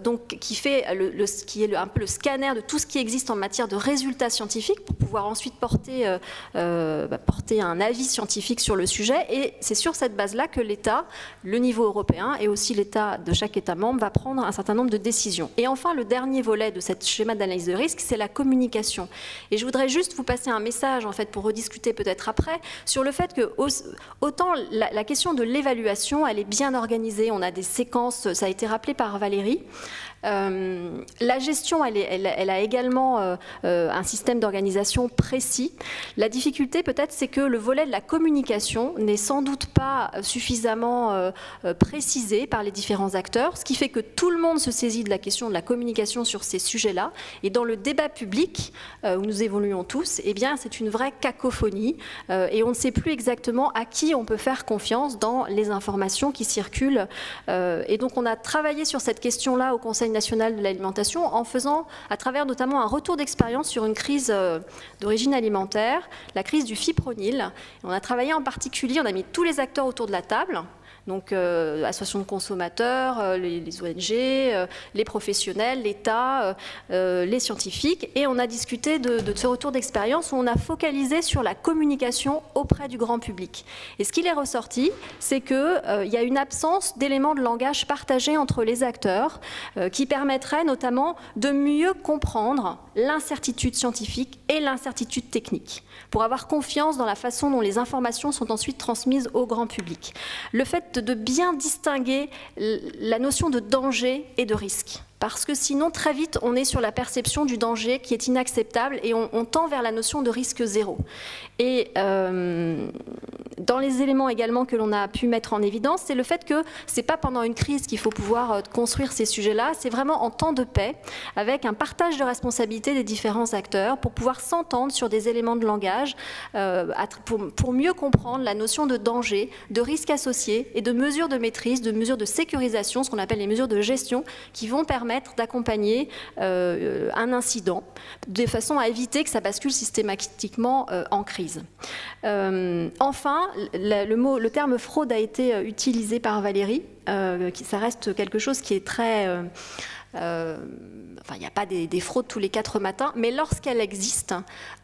Donc, qui est un peu le scanner de tout ce qui existe en matière de résultats scientifiques pour pouvoir ensuite porter un avis scientifique sur le sujet. Et c'est sur cette base-là que l'État, le niveau européen et aussi l'État de chaque État membre va prendre un certain nombre de décisions. Et enfin, le dernier volet de ce schéma d'analyse de risque, c'est la communication. Et je voudrais juste vous passer un message, en fait, pour rediscuter peut-être après, sur le fait que autant la question de l'évaluation, elle est bien organisée. On a des séquences, ça a été rappelé par Valérie. La gestion, elle a également un système d'organisation précis. La difficulté peut-être, c'est que le volet de la communication n'est sans doute pas suffisamment précisé par les différents acteurs, ce qui fait que tout le monde se saisit de la question de la communication sur ces sujets-là. Et dans le débat public, où nous évoluons tous, eh bien, c'est une vraie cacophonie et on ne sait plus exactement à qui on peut faire confiance dans les informations qui circulent. Et donc, on a travaillé sur cette question là au Conseil national de l'alimentation en faisant, à travers notamment un retour d'expérience sur une crise d'origine alimentaire, la crise du fipronil. On a travaillé en particulier, on a mis tous les acteurs autour de la table, donc associations de consommateurs, les ONG, les professionnels, l'État, les scientifiques, et on a discuté de ce retour d'expérience où on a focalisé sur la communication auprès du grand public. Et ce qu'il est ressorti, c'est qu'il y a une absence d'éléments de langage partagés entre les acteurs qui permettraient notamment de mieux comprendre l'incertitude scientifique et l'incertitude technique, pour avoir confiance dans la façon dont les informations sont ensuite transmises au grand public. Le fait de bien distinguer la notion de danger et de risque. Parce que sinon, très vite, on est sur la perception du danger qui est inacceptable et on tend vers la notion de risque zéro. Et dans les éléments également que l'on a pu mettre en évidence, c'est le fait que ce n'est pas pendant une crise qu'il faut pouvoir construire ces sujets-là, c'est vraiment en temps de paix, avec un partage de responsabilités des différents acteurs pour pouvoir s'entendre sur des éléments de langage, pour mieux comprendre la notion de danger, de risque associé et de mesures de maîtrise, de mesures de sécurisation, ce qu'on appelle les mesures de gestion, qui vont permettre d'accompagner un incident de façon à éviter que ça bascule systématiquement en crise. Enfin, le terme fraude a été utilisé par Valérie. Ça reste quelque chose qui est très... Enfin, il n'y a pas des fraudes tous les 4 matins, mais lorsqu'elle existe,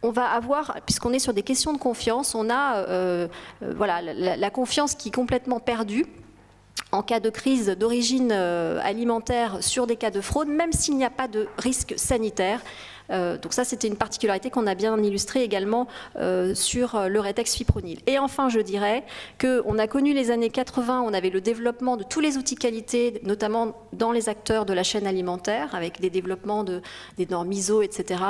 on va avoir, puisqu'on est sur des questions de confiance, on a voilà, la confiance qui est complètement perdue en cas de crise d'origine alimentaire sur des cas de fraude, même s'il n'y a pas de risque sanitaire. Donc ça, c'était une particularité qu'on a bien illustrée également sur le rétex fipronil. Et enfin, je dirais qu'on a connu les années 80, on avait le développement de tous les outils qualité, notamment dans les acteurs de la chaîne alimentaire, avec des développements des normes ISO, etc.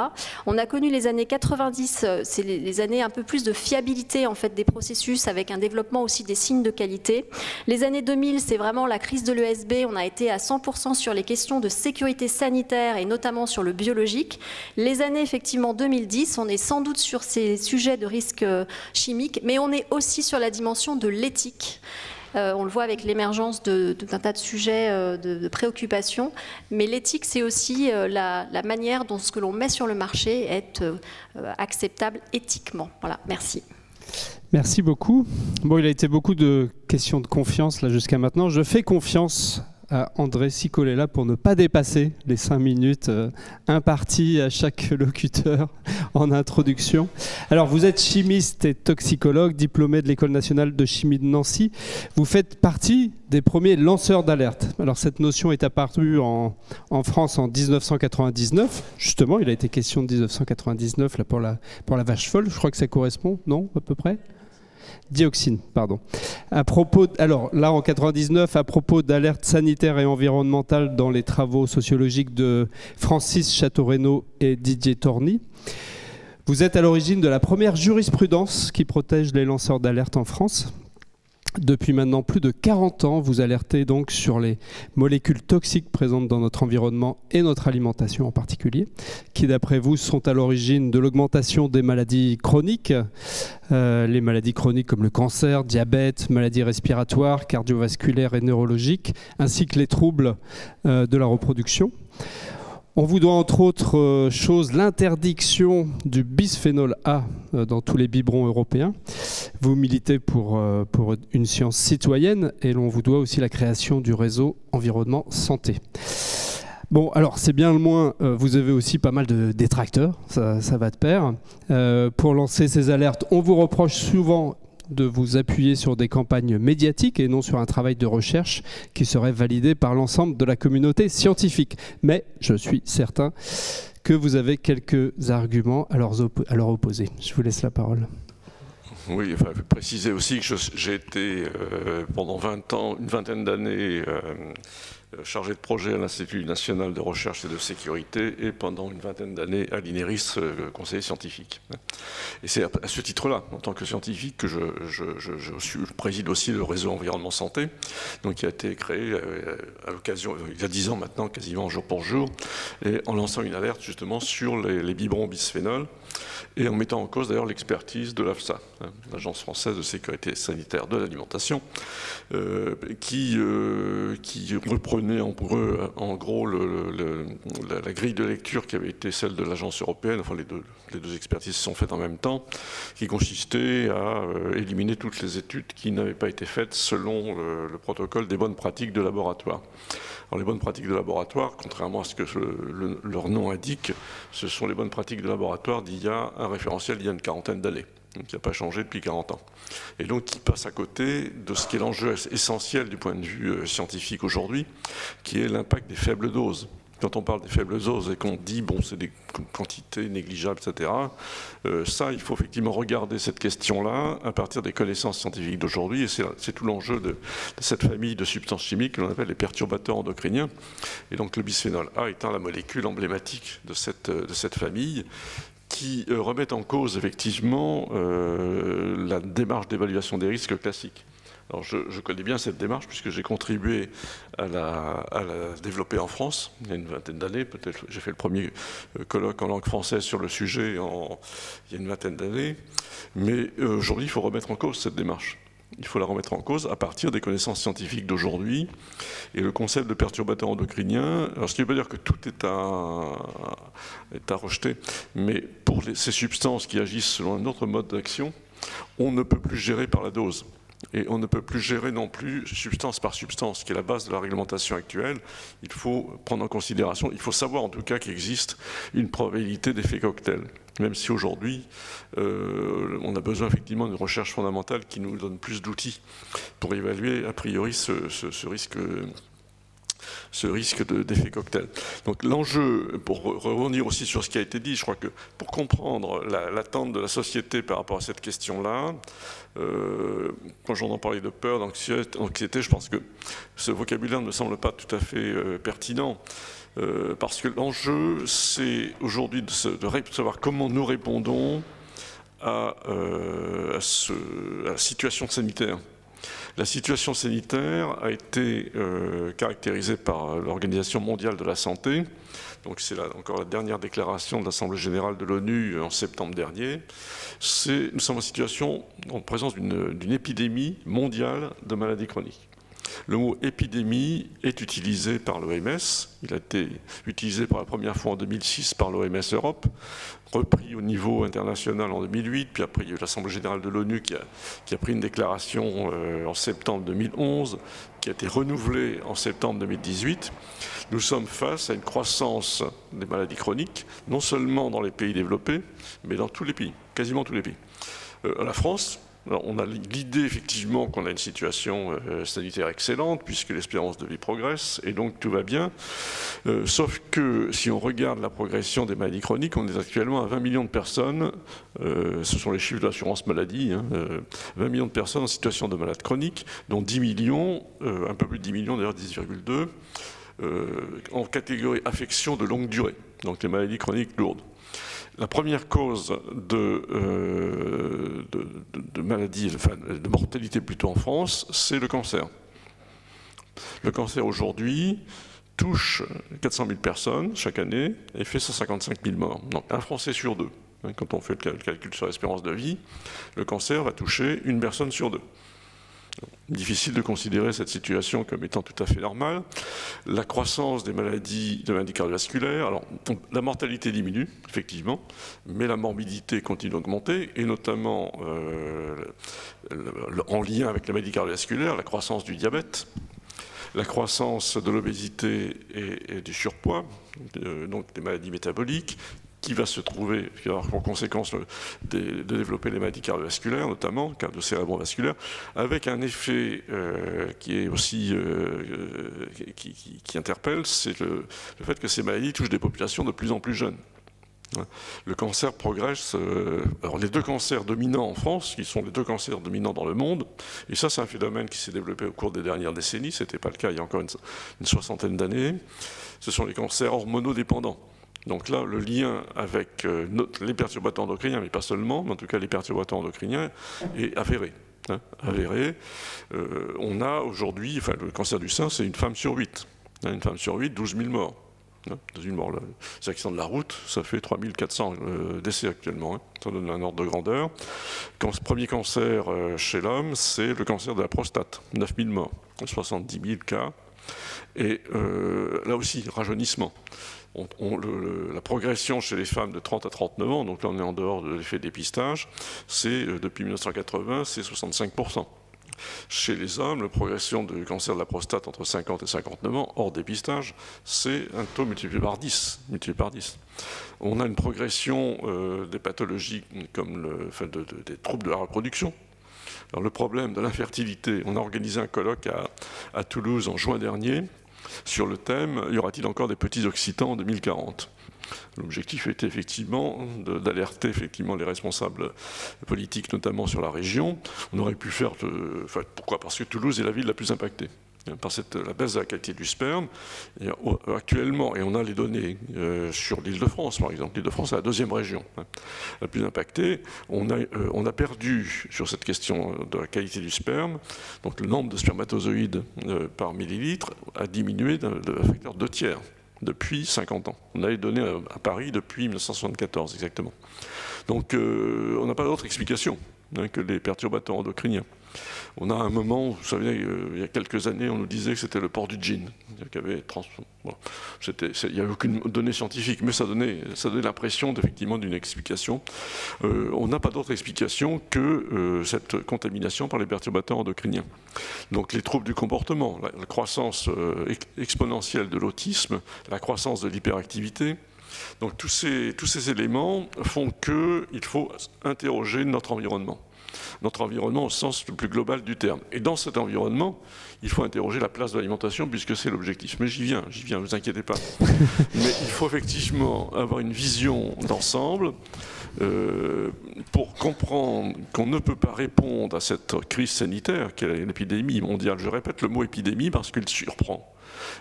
On a connu les années 90, c'est les années un peu plus de fiabilité en fait, des processus, avec un développement aussi des signes de qualité. Les années 2000, c'est vraiment la crise de l'ESB, on a été à 100% sur les questions de sécurité sanitaire et notamment sur le biologique. Les années effectivement 2010, on est sans doute sur ces sujets de risques chimiques, mais on est aussi sur la dimension de l'éthique. On le voit avec l'émergence d'un tas de sujets de préoccupation, mais l'éthique, c'est aussi la manière dont ce que l'on met sur le marché est acceptable éthiquement. Voilà, merci. Merci beaucoup. Bon, il a été beaucoup de questions de confiance là jusqu'à maintenant. Je fais confiance à André Cicolella pour ne pas dépasser les 5 minutes imparties à chaque locuteur en introduction. Alors, vous êtes chimiste et toxicologue, diplômé de l'École nationale de chimie de Nancy. Vous faites partie des premiers lanceurs d'alerte. Alors, cette notion est apparue en France en 1999. Justement, il a été question de 1999 là, pour la vache folle. Je crois que ça correspond, non, à peu près ? Dioxine, pardon. Alors là, en 99, à propos d'alerte sanitaire et environnementale dans les travaux sociologiques de Francis Chateau-Renaud et Didier Torny. Vous êtes à l'origine de la première jurisprudence qui protège les lanceurs d'alerte en France. Depuis maintenant plus de 40 ans, vous alertez donc sur les molécules toxiques présentes dans notre environnement et notre alimentation en particulier, qui d'après vous sont à l'origine de l'augmentation des maladies chroniques, les maladies chroniques comme le cancer, diabète, maladies respiratoires, cardiovasculaires et neurologiques, ainsi que les troubles de la reproduction. On vous doit entre autres choses l'interdiction du bisphénol A dans tous les biberons européens. Vous militez pour une science citoyenne et l'on vous doit aussi la création du réseau environnement santé. Bon, alors c'est bien le moins, vous avez aussi pas mal de détracteurs, ça va de pair. Pour lancer ces alertes, on vous reproche souvent de vous appuyer sur des campagnes médiatiques et non sur un travail de recherche qui serait validé par l'ensemble de la communauté scientifique. Mais je suis certain que vous avez quelques arguments à leur opposer. Je vous laisse la parole. Oui, enfin, je vais préciser aussi que j'ai été pendant 20 ans, une vingtaine d'années, chargé de projet à l'Institut national de recherche et de sécurité et pendant une vingtaine d'années à l'INERIS, conseiller scientifique. Et c'est à ce titre-là, en tant que scientifique, que je préside aussi le réseau environnement santé, donc qui a été créé à l'occasion, il y a 10 ans maintenant, quasiment jour pour jour, et en lançant une alerte justement sur les biberons bisphénol, et en mettant en cause d'ailleurs l'expertise de l'AFSA, l'Agence française de sécurité sanitaire de l'alimentation, qui reprenait en gros la grille de lecture qui avait été celle de l'Agence européenne, enfin les deux expertises se sont faites en même temps, qui consistait à éliminer toutes les études qui n'avaient pas été faites selon le protocole des bonnes pratiques de laboratoire. Alors les bonnes pratiques de laboratoire, contrairement à ce que leur nom indique, ce sont les bonnes pratiques de laboratoire d'il y a un référentiel d'il y a une quarantaine d'années, qui n'a pas changé depuis 40 ans. Et donc qui passe à côté de ce qui est l'enjeu essentiel du point de vue scientifique aujourd'hui, qui est l'impact des faibles doses. Quand on parle des faibles doses et qu'on dit bon c'est des quantités négligeables, etc., ça il faut effectivement regarder cette question-là à partir des connaissances scientifiques d'aujourd'hui, et c'est tout l'enjeu de cette famille de substances chimiques que l'on appelle les perturbateurs endocriniens. Et donc le bisphénol A étant la molécule emblématique de cette famille, qui remettent en cause effectivement la démarche d'évaluation des risques classique. Alors je connais bien cette démarche puisque j'ai contribué à la développer en France il y a une vingtaine d'années, peut-être j'ai fait le premier colloque en langue française sur le sujet il y a une vingtaine d'années, mais aujourd'hui il faut remettre en cause cette démarche. Il faut la remettre en cause à partir des connaissances scientifiques d'aujourd'hui. Et le concept de perturbateur endocrinien, alors ce qui ne veut pas dire que tout est à rejeter, mais pour ces substances qui agissent selon un autre mode d'action, on ne peut plus gérer par la dose. Et on ne peut plus gérer non plus substance par substance, qui est la base de la réglementation actuelle. Il faut prendre en considération, il faut savoir en tout cas qu'il existe une probabilité d'effet cocktail. même si aujourd'hui, on a besoin effectivement d'une recherche fondamentale qui nous donne plus d'outils pour évaluer a priori ce risque d'effet cocktail. Donc l'enjeu, pour revenir aussi sur ce qui a été dit, je crois que pour comprendre l'attente de la société par rapport à cette question-là, quand j'entends parler de peur, d'anxiété, je pense que ce vocabulaire ne me semble pas tout à fait pertinent. Parce que l'enjeu, c'est aujourd'hui de savoir comment nous répondons à la situation sanitaire. La situation sanitaire a été caractérisée par l'Organisation mondiale de la santé. Donc c'est encore la dernière déclaration de l'Assemblée générale de l'ONU en septembre dernier. Nous sommes en situation, en présence d'une épidémie mondiale de maladies chroniques. Le mot épidémie est utilisé par l'OMS. Il a été utilisé pour la première fois en 2006 par l'OMS Europe, repris au niveau international en 2008, puis après il y a eu l'Assemblée générale de l'ONU qui a pris une déclaration en septembre 2011, qui a été renouvelée en septembre 2018. Nous sommes face à une croissance des maladies chroniques, non seulement dans les pays développés, mais dans tous les pays, quasiment tous les pays. La France, alors on a l'idée effectivement qu'on a une situation sanitaire excellente puisque l'espérance de vie progresse et donc tout va bien. Sauf que si on regarde la progression des maladies chroniques, on est actuellement à 20 millions de personnes, ce sont les chiffres de l'assurance maladie, 20 millions de personnes en situation de malades chroniques, dont 10 millions, un peu plus de 10 millions d'ailleurs, 10,2, en catégorie affection de longue durée, donc les maladies chroniques lourdes. La première cause de maladie, enfin de mortalité plutôt en France, c'est le cancer. Le cancer aujourd'hui touche 400 000 personnes chaque année et fait 155 000 morts. Donc un Français sur deux. Quand on fait le calcul sur l'espérance de vie, le cancer va toucher une personne sur deux. Difficile de considérer cette situation comme étant tout à fait normale. La croissance des maladies cardiovasculaires, alors la mortalité diminue, effectivement, mais la morbidité continue d'augmenter, et notamment en lien avec la maladie cardiovasculaire, la croissance du diabète, la croissance de l'obésité et du surpoids, donc des maladies métaboliques, qui va avoir pour conséquence de développer les maladies cardiovasculaires, notamment cardio-cérébrovasculaires, avec un effet qui est aussi qui interpelle, c'est le fait que ces maladies touchent des populations de plus en plus jeunes. Le cancer progresse. Alors les deux cancers dominants en France, qui sont les deux cancers dominants dans le monde, et ça c'est un phénomène qui s'est développé au cours des dernières décennies, ce n'était pas le cas il y a encore une soixantaine d'années, ce sont les cancers hormonodépendants. Donc là, le lien avec les perturbateurs endocriniens, mais pas seulement, mais en tout cas les perturbateurs endocriniens, est avéré. Avéré. On a aujourd'hui, enfin le cancer du sein, c'est une femme sur 8. Une femme sur 8, 12 000 morts. 12 000 morts. Les accidents de la route, ça fait 3 400 décès actuellement. Ça donne un ordre de grandeur. Premier cancer chez l'homme, c'est le cancer de la prostate. 9 000 morts, 70 000 cas. Et là aussi, rajeunissement. La progression chez les femmes de 30 à 39 ans, donc là on est en dehors de l'effet dépistage, c'est depuis 1980, c'est 65%. Chez les hommes, la progression du cancer de la prostate entre 50 et 59 ans, hors dépistage, c'est un taux multiplié par 10. On a une progression des pathologies comme des troubles de la reproduction. Alors le problème de l'infertilité, on a organisé un colloque à Toulouse en juin dernier, sur le thème « Y aura-t-il encore des petits occitans en 2040 ?» L'objectif était effectivement d'alerter effectivement les responsables politiques, notamment sur la région. On aurait pu faire... pourquoi ? Parce que Toulouse est la ville la plus impactée par la baisse de la qualité du sperme. Et actuellement, et on a les données sur l'Île-de-France, par exemple. L'Île-de-France est la deuxième région la plus impactée. On a perdu, sur cette question de la qualité du sperme, donc le nombre de spermatozoïdes par millilitre a diminué d'un facteur 2 tiers depuis 50 ans. On a les données à Paris depuis 1974, exactement. Donc on n'a pas d'autre explication que les perturbateurs endocriniens. On a un moment, vous savez, il y a quelques années, on nous disait que c'était le port du jean. Il n'y avait aucune donnée scientifique, mais ça donnait l'impression effectivement d'une explication. On n'a pas d'autre explication que cette contamination par les perturbateurs endocriniens. Donc les troubles du comportement, la croissance exponentielle de l'autisme, la croissance de l'hyperactivité, Donc tous ces éléments font qu'il faut interroger notre environnement au sens le plus global du terme. Et dans cet environnement, il faut interroger la place de l'alimentation puisque c'est l'objectif. Mais j'y viens, ne vous inquiétez pas. Mais il faut effectivement avoir une vision d'ensemble pour comprendre qu'on ne peut pas répondre à cette crise sanitaire qu'est l'épidémie mondiale. Je répète le mot épidémie parce qu'il surprend.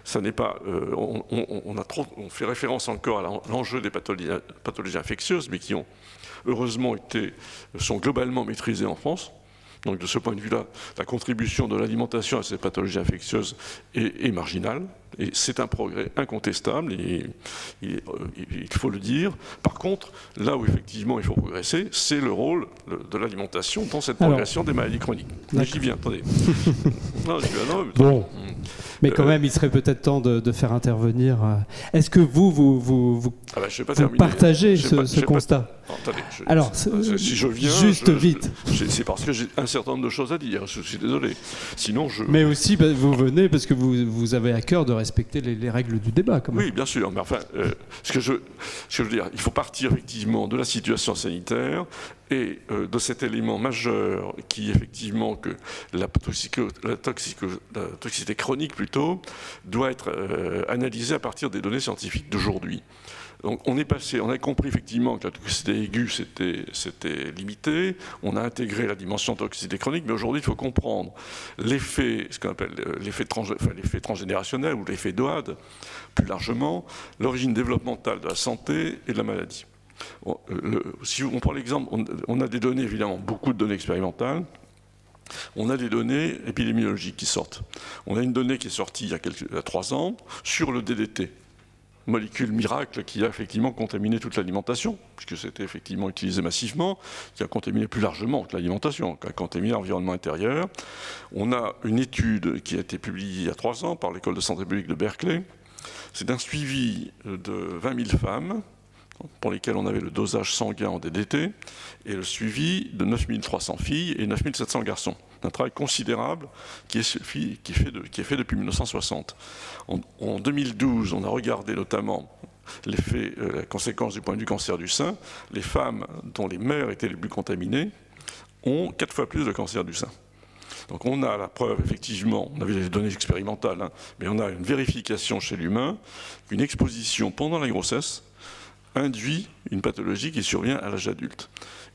Ça n'est pas, on fait référence encore à l'enjeu des pathologies infectieuses, mais qui ont heureusement sont globalement maîtrisées en France. Donc de ce point de vue-là, la contribution de l'alimentation à ces pathologies infectieuses est marginale. Et c'est un progrès incontestable, et il faut le dire. Par contre, là où effectivement il faut progresser, c'est le rôle de l'alimentation dans cette progression des maladies chroniques. Mais j'y viens, attendez. Bon. Mais quand même, il serait peut-être temps de faire intervenir. Est-ce que vous partagez ce constat? Alors, si je viens, vite. C'est parce que j'ai un certain nombre de choses à dire. Je suis désolé. Sinon, Mais aussi, vous venez parce que vous avez à cœur de respecter les règles du débat, quand même. Oui, bien sûr. Mais enfin, ce que je veux dire, il faut partir effectivement de la situation sanitaire et de cet élément majeur qui est effectivement que la toxicité chronique plutôt doit être analysée à partir des données scientifiques d'aujourd'hui. Donc on a compris effectivement que la toxicité aiguë c'était limité, on a intégré la dimension de toxicité chronique, mais aujourd'hui il faut comprendre l'effet, ce qu'on appelle l'effet transgénérationnel ou l'effet d'OAD, plus largement, l'origine développementale de la santé et de la maladie. Si on prend l'exemple, on a des données, évidemment, beaucoup de données expérimentales. On a des données épidémiologiques qui sortent. On a une donnée qui est sortie il y a 3 ans sur le DDT, molécule miracle qui a effectivement contaminé toute l'alimentation, puisque c'était effectivement utilisé massivement, qui a contaminé plus largement que l'alimentation, qui a contaminé l'environnement intérieur. On a une étude qui a été publiée il y a 3 ans par l'école de santé publique de Berkeley. C'est un suivi de 20 000 femmes, pour lesquelles on avait le dosage sanguin en DDT, et le suivi de 9 300 filles et 9 700 garçons. Un travail considérable qui est fait depuis 1960. En 2012, on a regardé notamment la conséquence du point de vue cancer du sein. Les femmes dont les mères étaient les plus contaminées ont 4 fois plus de cancer du sein. Donc on a la preuve, effectivement, on avait des données expérimentales, mais on a une vérification chez l'humain qu'une exposition pendant la grossesse induit une pathologie qui survient à l'âge adulte.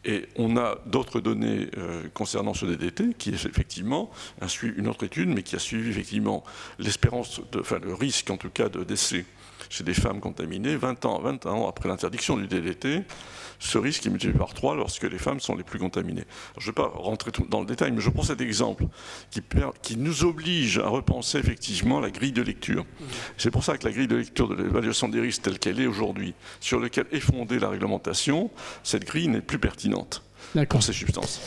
Et on a d'autres données concernant ce DDT, qui est effectivement une autre étude, mais qui a suivi effectivement le risque en tout cas de décès chez des femmes contaminées 20 ans après l'interdiction du DDT. Ce risque est multiplié par 3 lorsque les femmes sont les plus contaminées. Alors, je ne vais pas rentrer dans le détail, mais je prends cet exemple qui nous oblige à repenser effectivement la grille de lecture. C'est pour ça que la grille de lecture de l'évaluation des risques telle qu'elle est aujourd'hui, sur laquelle est fondée la réglementation, cette grille n'est plus pertinente pour ces substances.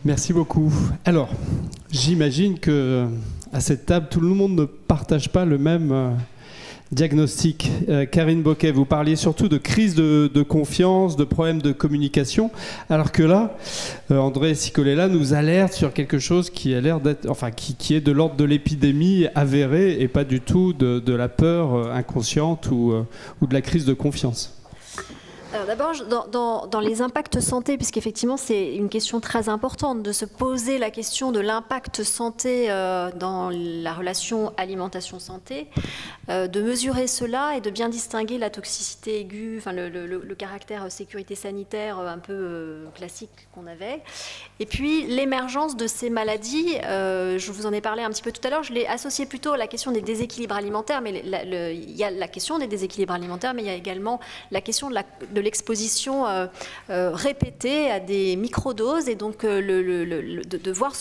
Merci beaucoup. Alors, j'imagine qu'à cette table, tout le monde ne partage pas le même diagnostic. Karine Bocquet, vous parliez surtout de crise de confiance, de problèmes de communication, alors que là, André Cicolella nous alerte sur quelque chose qui a l'air d'être, qui est de l'ordre de l'épidémie avérée et pas du tout de la peur inconsciente ou de la crise de confiance. Alors d'abord, dans les impacts santé, puisqu'effectivement c'est une question très importante de se poser la question de l'impact santé dans la relation alimentation-santé, de mesurer cela et de bien distinguer la toxicité aiguë, le caractère sécurité sanitaire un peu classique qu'on avait, et puis l'émergence de ces maladies. Je vous en ai parlé un petit peu tout à l'heure, je l'ai associé plutôt à la question des déséquilibres alimentaires, mais il y a la question des déséquilibres alimentaires, mais il y a également la question de l'exposition répétée à des microdoses et donc de voir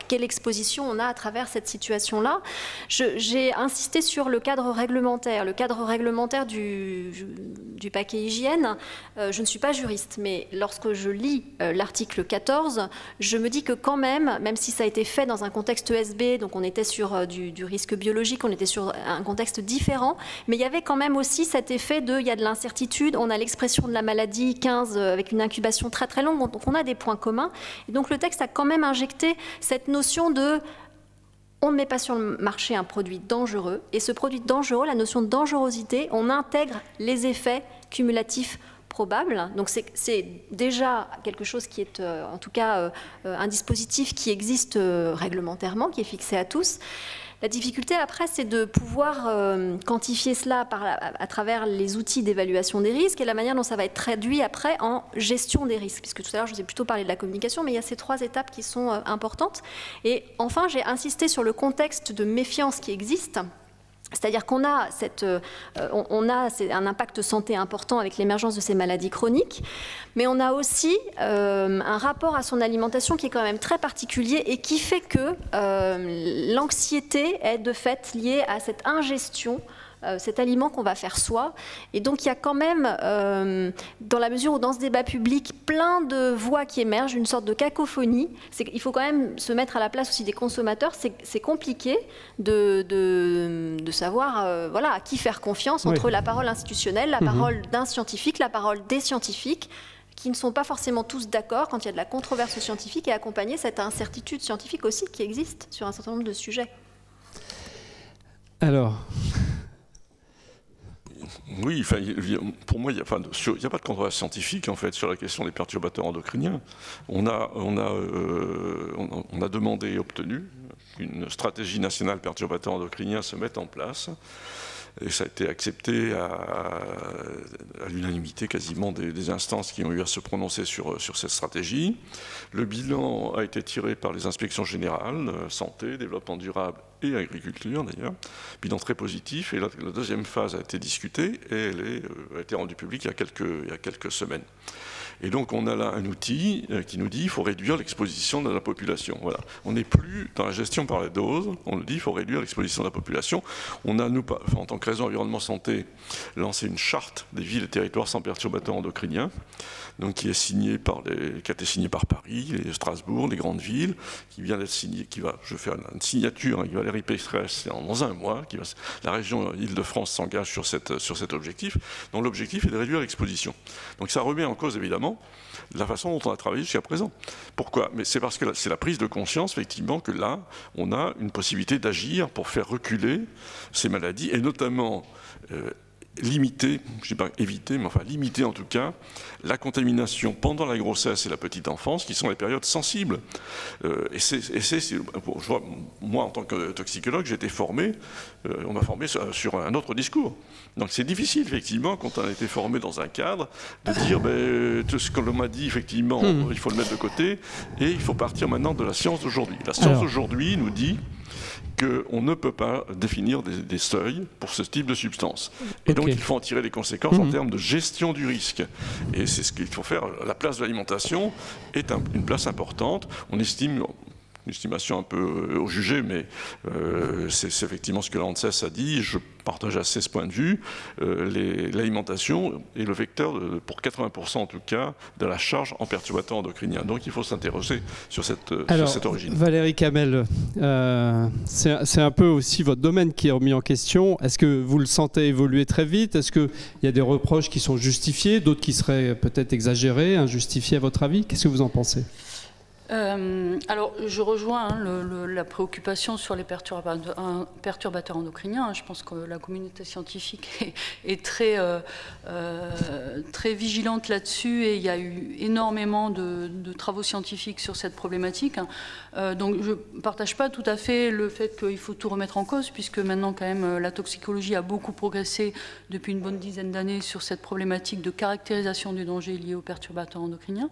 quelle exposition on a à travers cette situation-là. J'ai insisté sur le cadre réglementaire. Le cadre réglementaire du paquet hygiène, je ne suis pas juriste, mais lorsque je lis l'article 14, je me dis que quand même si ça a été fait dans un contexte ESB, donc on était sur du risque biologique, on était sur un contexte différent, mais il y avait quand même aussi cet effet il y a de l'incertitude, on a l'expression de la maladie 15 avec une incubation très très longue, donc on a des points communs. Et donc le texte a quand même injecté cette notion de on ne met pas sur le marché un produit dangereux, et ce produit dangereux, la notion de dangerosité, on intègre les effets cumulatifs probables. Donc c'est déjà quelque chose qui est, en tout cas, un dispositif qui existe réglementairement, qui est fixé à tous. La difficulté après, c'est de pouvoir quantifier cela à travers les outils d'évaluation des risques et la manière dont ça va être traduit après en gestion des risques. Puisque tout à l'heure, je vous ai plutôt parlé de la communication, mais il y a ces 3 étapes qui sont importantes. Et enfin, j'ai insisté sur le contexte de méfiance qui existe. C'est-à-dire qu'on a, un impact santé important avec l'émergence de ces maladies chroniques, mais on a aussi un rapport à son alimentation qui est quand même très particulier et qui fait que l'anxiété est de fait liée à cette ingestion, cet aliment qu'on va faire soi. Et donc il y a quand même, dans la mesure où dans ce débat public, plein de voix qui émergent, une sorte de cacophonie. Il faut quand même se mettre à la place aussi des consommateurs. C'est compliqué de savoir voilà, à qui faire confiance entre la parole institutionnelle, la parole d'un scientifique, la parole des scientifiques, qui ne sont pas forcément tous d'accord quand il y a de la controverse scientifique, et accompagner cette incertitude scientifique aussi qui existe sur un certain nombre de sujets. Alors... Oui, enfin, pour moi, il n'y a pas de controverse scientifique en fait sur la question des perturbateurs endocriniens. On a demandé et obtenu qu'une stratégie nationale perturbateur endocrinien se mette en place. Et ça a été accepté à l'unanimité quasiment des instances qui ont eu à se prononcer sur cette stratégie. Le bilan a été tiré par les inspections générales, santé, développement durable et agriculture d'ailleurs. Bilan très positif. Et la deuxième phase a été discutée et elle a été rendue publique il y a quelques semaines. Et donc on a là un outil qui nous dit qu'il faut réduire l'exposition de la population. Voilà. On n'est plus dans la gestion par la dose, on nous dit qu'il faut réduire l'exposition de la population. On a, nous, en tant que réseau environnement santé, lancé une charte des villes et territoires sans perturbateurs endocriniens, donc qui a été signée par Paris, Strasbourg, les grandes villes, qui vient d'être signée, je fais une signature avec Valérie Pécresse dans un mois, la région Île-de-France s'engage sur cet objectif, dont l'objectif est de réduire l'exposition. Donc ça remet en cause évidemment la façon dont on a travaillé jusqu'à présent. Pourquoi? Mais c'est parce que c'est la prise de conscience, effectivement, que là, on a une possibilité d'agir pour faire reculer ces maladies, et notamment limiter, je ne dis pas éviter, mais enfin limiter en tout cas la contamination pendant la grossesse et la petite enfance, qui sont les périodes sensibles. Moi, en tant que toxicologue, j'ai été formé, on m'a formé sur un autre discours. Donc c'est difficile, effectivement, quand on a été formé dans un cadre, de dire tout ce que l'on m'a dit, effectivement, il faut le mettre de côté, et il faut partir maintenant de la science d'aujourd'hui. La science d'aujourd'hui nous dit qu'on ne peut pas définir des seuils pour ce type de substance. Et donc, il faut en tirer les conséquences en termes de gestion du risque. Et c'est ce qu'il faut faire. La place de l'alimentation est une place importante. On estime... Une estimation un peu au jugé, mais c'est effectivement ce que l'ANSES a dit. Je partage assez ce point de vue. L'alimentation est le vecteur, pour 80% en tout cas, de la charge en perturbateurs endocriniens. Donc il faut s'interroger sur cette origine. Valérie Kamel, c'est un peu aussi votre domaine qui est remis en question. Est-ce que vous le sentez évoluer très vite? Est-ce qu'il y a des reproches qui sont justifiés, d'autres qui seraient peut-être exagérés, injustifiés à votre avis? Qu'est-ce que vous en pensez? Alors, je rejoins la préoccupation sur les perturbateurs endocriniens. Je pense que la communauté scientifique est très vigilante là-dessus, et il y a eu énormément de travaux scientifiques sur cette problématique. Donc, je ne partage pas tout à fait le fait qu'il faut tout remettre en cause, puisque maintenant, quand même, la toxicologie a beaucoup progressé depuis une bonne dizaine d'années sur cette problématique de caractérisation du danger lié aux perturbateurs endocriniens.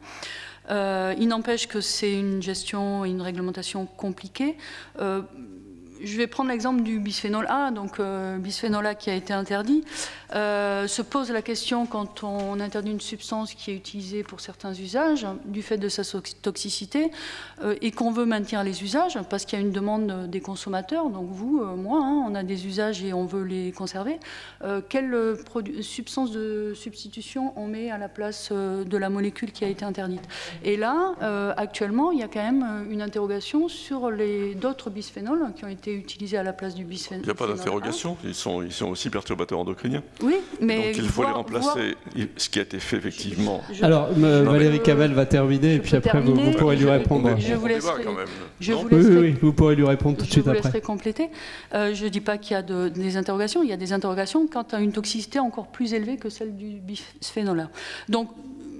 Il n'empêche que c'est une gestion et une réglementation compliquée. Je vais prendre l'exemple du bisphénol A. Donc, bisphénol A qui a été interdit. Se pose la question, quand on interdit une substance qui est utilisée pour certains usages, du fait de sa toxicité, et qu'on veut maintenir les usages, parce qu'il y a une demande des consommateurs, donc vous, moi, on a des usages et on veut les conserver, quelle substance de substitution on met à la place de la molécule qui a été interdite? Et là, actuellement, il y a quand même une interrogation sur d'autres bisphénols qui ont été été utilisés à la place du bisphénol A. Il n'y a pas d'interrogation, ils sont aussi perturbateurs endocriniens. Oui, mais... Donc il faut les remplacer, ce qui a été fait effectivement. Alors, Valérie Cavelle va terminer, et puis après vous pourrez lui répondre. Je vous laisserai, oui, vous pourrez lui répondre tout de suite après. Je vous laisserai compléter. Je ne dis pas qu'il y a des interrogations, il y a des interrogations quant à une toxicité encore plus élevée que celle du bisphénol A. Donc,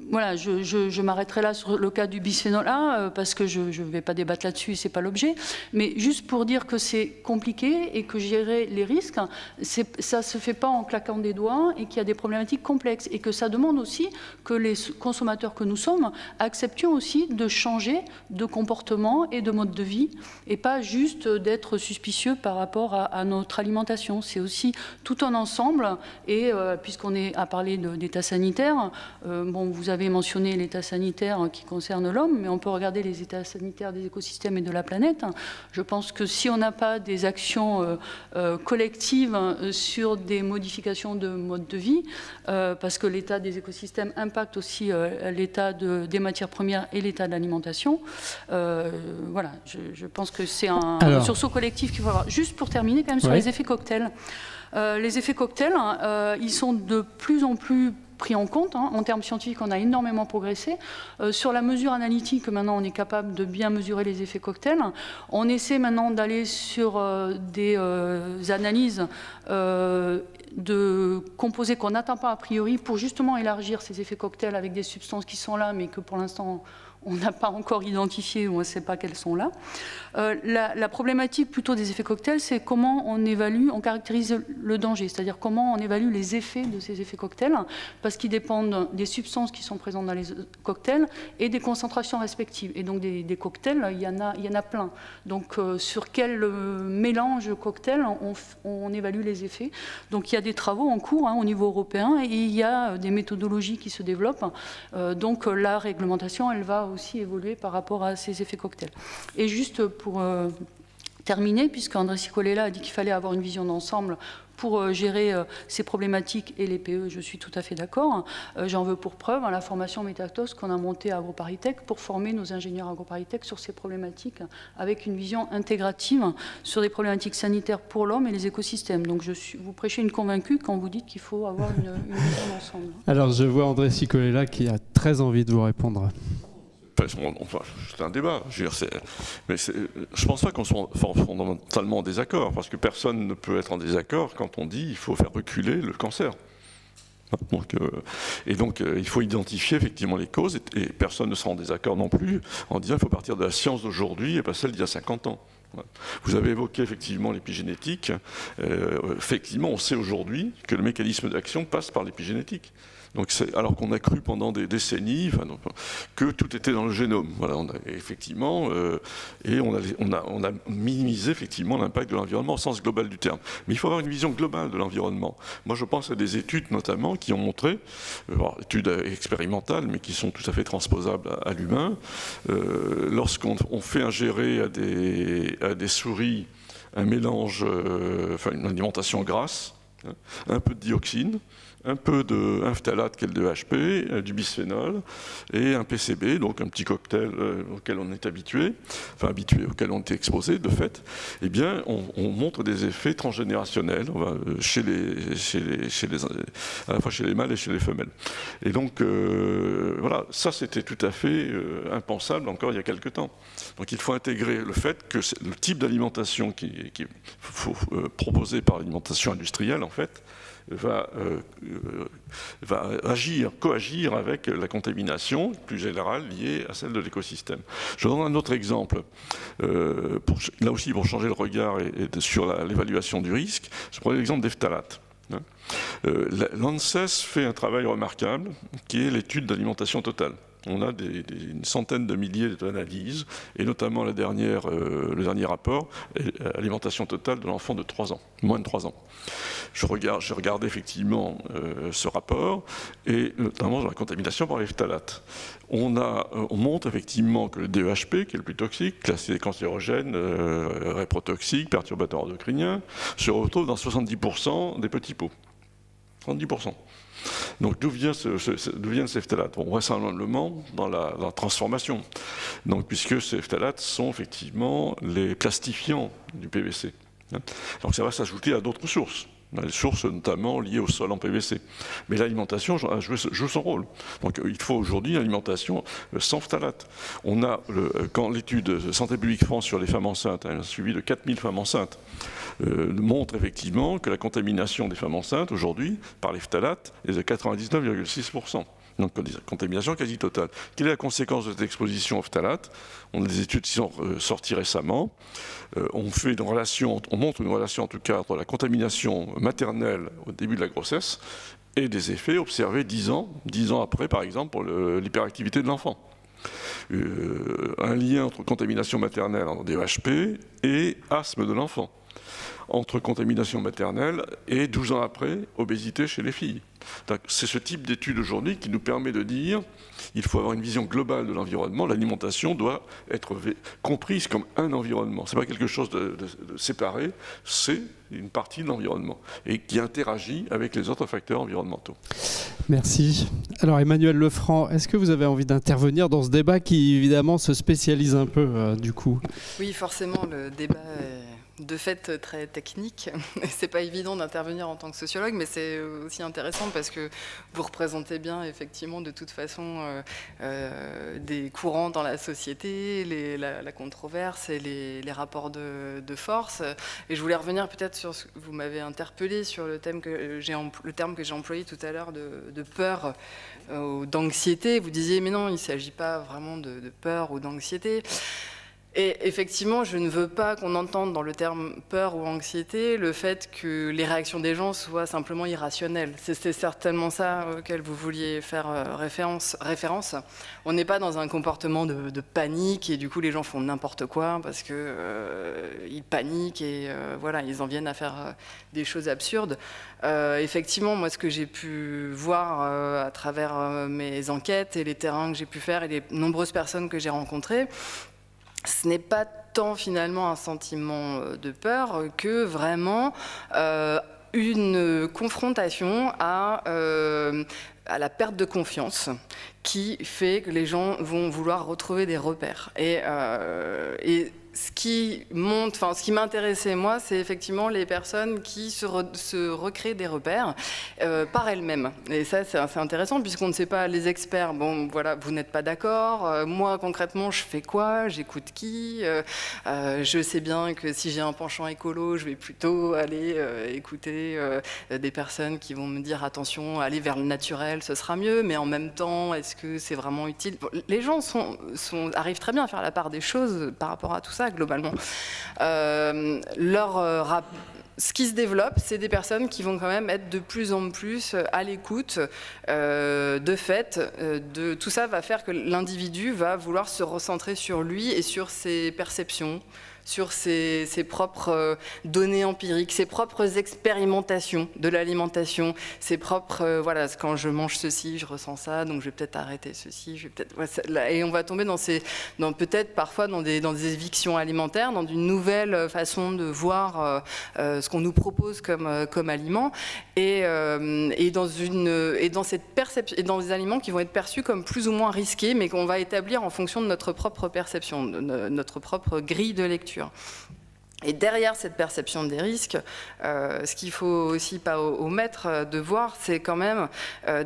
voilà, je m'arrêterai là sur le cas du bisphénol A parce que je ne vais pas débattre là-dessus, ce n'est pas l'objet. Mais juste pour dire que c'est compliqué et que gérer les risques, ça ne se fait pas en claquant des doigts et qu'il y a des problématiques complexes. Et que ça demande aussi que les consommateurs que nous sommes acceptions aussi de changer de comportement et de mode de vie et pas juste d'être suspicieux par rapport à notre alimentation. C'est aussi tout un ensemble. Et puisqu'on a parlé d'état sanitaire, bon, vous avez mentionné l'état sanitaire qui concerne l'homme, mais on peut regarder les états sanitaires des écosystèmes et de la planète. Je pense que si on n'a pas des actions collectives sur des modifications de mode de vie, parce que l'état des écosystèmes impacte aussi l'état des matières premières et l'état de l'alimentation, voilà, je pense que c'est un sursaut collectif qu'il faut avoir. Juste pour terminer quand même sur les effets cocktails. Les effets cocktails, ils sont de plus en plus pris en compte. En termes scientifiques, on a énormément progressé. Sur la mesure analytique, maintenant, on est capable de bien mesurer les effets cocktails. On essaie maintenant d'aller sur des analyses de composés qu'on n'atteint pas a priori pour justement élargir ces effets cocktails avec des substances qui sont là, mais que pour l'instant, on n'a pas encore identifié ou on ne sait pas qu'elles sont là. La problématique plutôt des effets cocktails, c'est comment on évalue, on caractérise le danger, c'est-à-dire comment on évalue les effets de ces effets cocktails, parce qu'ils dépendent des substances qui sont présentes dans les cocktails et des concentrations respectives. Et donc des cocktails, il y en a plein. Donc sur quel mélange cocktail on évalue les effets. Donc il y a des travaux en cours au niveau européen et il y a des méthodologies qui se développent. Donc la réglementation, elle va aussi évoluer par rapport à ces effets cocktails. Et juste pour terminer, puisque André Cicolella a dit qu'il fallait avoir une vision d'ensemble pour gérer ces problématiques et les PE, je suis tout à fait d'accord. J'en veux pour preuve la formation Métactos qu'on a montée à AgroParisTech pour former nos ingénieurs AgroParisTech sur ces problématiques avec une vision intégrative sur des problématiques sanitaires pour l'homme et les écosystèmes. Donc vous prêchez une convaincue quand vous dites qu'il faut avoir une vision d'ensemble. Alors je vois André Cicolella qui a très envie de vous répondre. Enfin, c'est un débat. Je ne pense pas qu'on soit fondamentalement en désaccord, parce que personne ne peut être en désaccord quand on dit qu'il faut faire reculer le cancer. Donc, il faut identifier effectivement les causes, et personne ne sera en désaccord non plus en disant qu'il faut partir de la science d'aujourd'hui et pas celle d'il y a 50 ans. Vous avez évoqué effectivement l'épigénétique. Effectivement, on sait aujourd'hui que le mécanisme d'action passe par l'épigénétique. Donc alors qu'on a cru pendant des décennies que tout était dans le génome. Voilà, effectivement, et on a minimisé effectivement l'impact de l'environnement au sens global du terme. Mais il faut avoir une vision globale de l'environnement. Moi, je pense à des études notamment qui ont montré, études expérimentales, mais qui sont tout à fait transposables à l'humain, lorsqu'on fait ingérer à des souris un mélange, une alimentation grasse, un peu de dioxine, un peu d'un phtalate qui est le 2HP, du bisphénol et un PCB, donc un petit cocktail auquel on est habitué, auquel on est exposé de fait, eh bien on montre des effets transgénérationnels à la fois chez les mâles et chez les femelles. Et donc voilà, ça c'était tout à fait impensable encore il y a quelque temps. Donc il faut intégrer le fait que le type d'alimentation qui est proposé par l'alimentation industrielle en fait, va coagir avec la contamination plus générale liée à celle de l'écosystème. Je donne un autre exemple, là aussi pour changer le regard sur l'évaluation du risque. Je prends l'exemple des phtalates. L'ANSES fait un travail remarquable qui est l'étude d'alimentation totale. On a une centaine de milliers d'analyses, et notamment le dernier rapport, alimentation totale de l'enfant de 3 ans, moins de 3 ans. J'ai regardé effectivement ce rapport, et notamment dans la contamination par les phtalates. On montre effectivement que le DEHP, qui est le plus toxique, classé cancérogène, réprotoxique, perturbateur endocrinien, se retrouve dans 70% des petits pots. 70%. Donc d'où viennent ces phtalates? Bon, vraisemblablement dans la transformation. Donc, puisque ces phtalates sont effectivement les plastifiants du PVC. Donc ça va s'ajouter à d'autres sources. Les sources notamment liées au sol en PVC. Mais l'alimentation joue son rôle. Donc il faut aujourd'hui une alimentation sans phtalates. On a, quand l'étude de Santé publique France sur les femmes enceintes, un suivi de 4000 femmes enceintes, montre effectivement que la contamination des femmes enceintes aujourd'hui par les phtalates est de 99,6%. Donc contamination quasi totale. Quelle est la conséquence de cette exposition aux phtalates? On a des études qui sont sorties récemment. On montre une relation en tout cas entre la contamination maternelle au début de la grossesse et des effets observés 10 ans après, par exemple, pour l'hyperactivité de l'enfant. Un lien entre contamination maternelle en DEHP et asthme de l'enfant. Entre contamination maternelle et 12 ans après, obésité chez les filles. C'est ce type d'étude aujourd'hui qui nous permet de dire qu'il faut avoir une vision globale de l'environnement. L'alimentation doit être comprise comme un environnement. Ce n'est pas quelque chose de séparé, c'est une partie de l'environnement et qui interagit avec les autres facteurs environnementaux. Merci. Alors Emmanuel Lefranc, est-ce que vous avez envie d'intervenir dans ce débat qui évidemment se spécialise un peu du coup? Oui, forcément, le débat est de fait très technique. C'est pas évident d'intervenir en tant que sociologue, mais c'est aussi intéressant parce que vous représentez bien effectivement de toute façon des courants dans la société, la controverse et les rapports de force. Et je voulais revenir peut-être sur ce que vous m'avez interpellé sur le terme que j'ai employé tout à l'heure de peur ou d'anxiété. Vous disiez mais non, il ne s'agit pas vraiment de peur ou d'anxiété. Et effectivement, je ne veux pas qu'on entende dans le terme peur ou anxiété le fait que les réactions des gens soient simplement irrationnelles. C'est certainement ça auquel vous vouliez faire référence. On n'est pas dans un comportement de panique et du coup les gens font n'importe quoi parce qu'ils paniquent et voilà, ils en viennent à faire des choses absurdes. Effectivement, moi ce que j'ai pu voir à travers mes enquêtes et les terrains que j'ai pu faire et les nombreuses personnes que j'ai rencontrées, ce n'est pas tant finalement un sentiment de peur que vraiment une confrontation à la perte de confiance qui fait que les gens vont vouloir retrouver des repères. Et ce qui m'intéressait moi, c'est effectivement les personnes qui se recréent des repères par elles-mêmes. Et ça, c'est assez intéressant puisqu'on ne sait pas, les experts, bon voilà, vous n'êtes pas d'accord, moi concrètement, je fais quoi, j'écoute qui, je sais bien que si j'ai un penchant écolo, je vais plutôt aller écouter des personnes qui vont me dire attention, aller vers le naturel, ce sera mieux, mais en même temps, est-ce que c'est vraiment utile? Les gens arrivent très bien à faire la part des choses par rapport à tout ça, globalement. Ce qui se développe, c'est des personnes qui vont quand même être de plus en plus à l'écoute. De fait, tout ça va faire que l'individu va vouloir se recentrer sur lui et sur ses perceptions, sur ses propres données empiriques, ses propres expérimentations de l'alimentation, ses propres, voilà, quand je mange ceci, je ressens ça, donc je vais peut-être arrêter ceci, et on va tomber peut-être parfois dans des évictions alimentaires, dans une nouvelle façon de voir ce qu'on nous propose comme aliment, et dans cette perception, et dans des aliments qui vont être perçus comme plus ou moins risqués, mais qu'on va établir en fonction de notre propre perception, de notre propre grille de lecture. Et derrière cette perception des risques, ce qu'il faut aussi pas omettre de voir, c'est quand même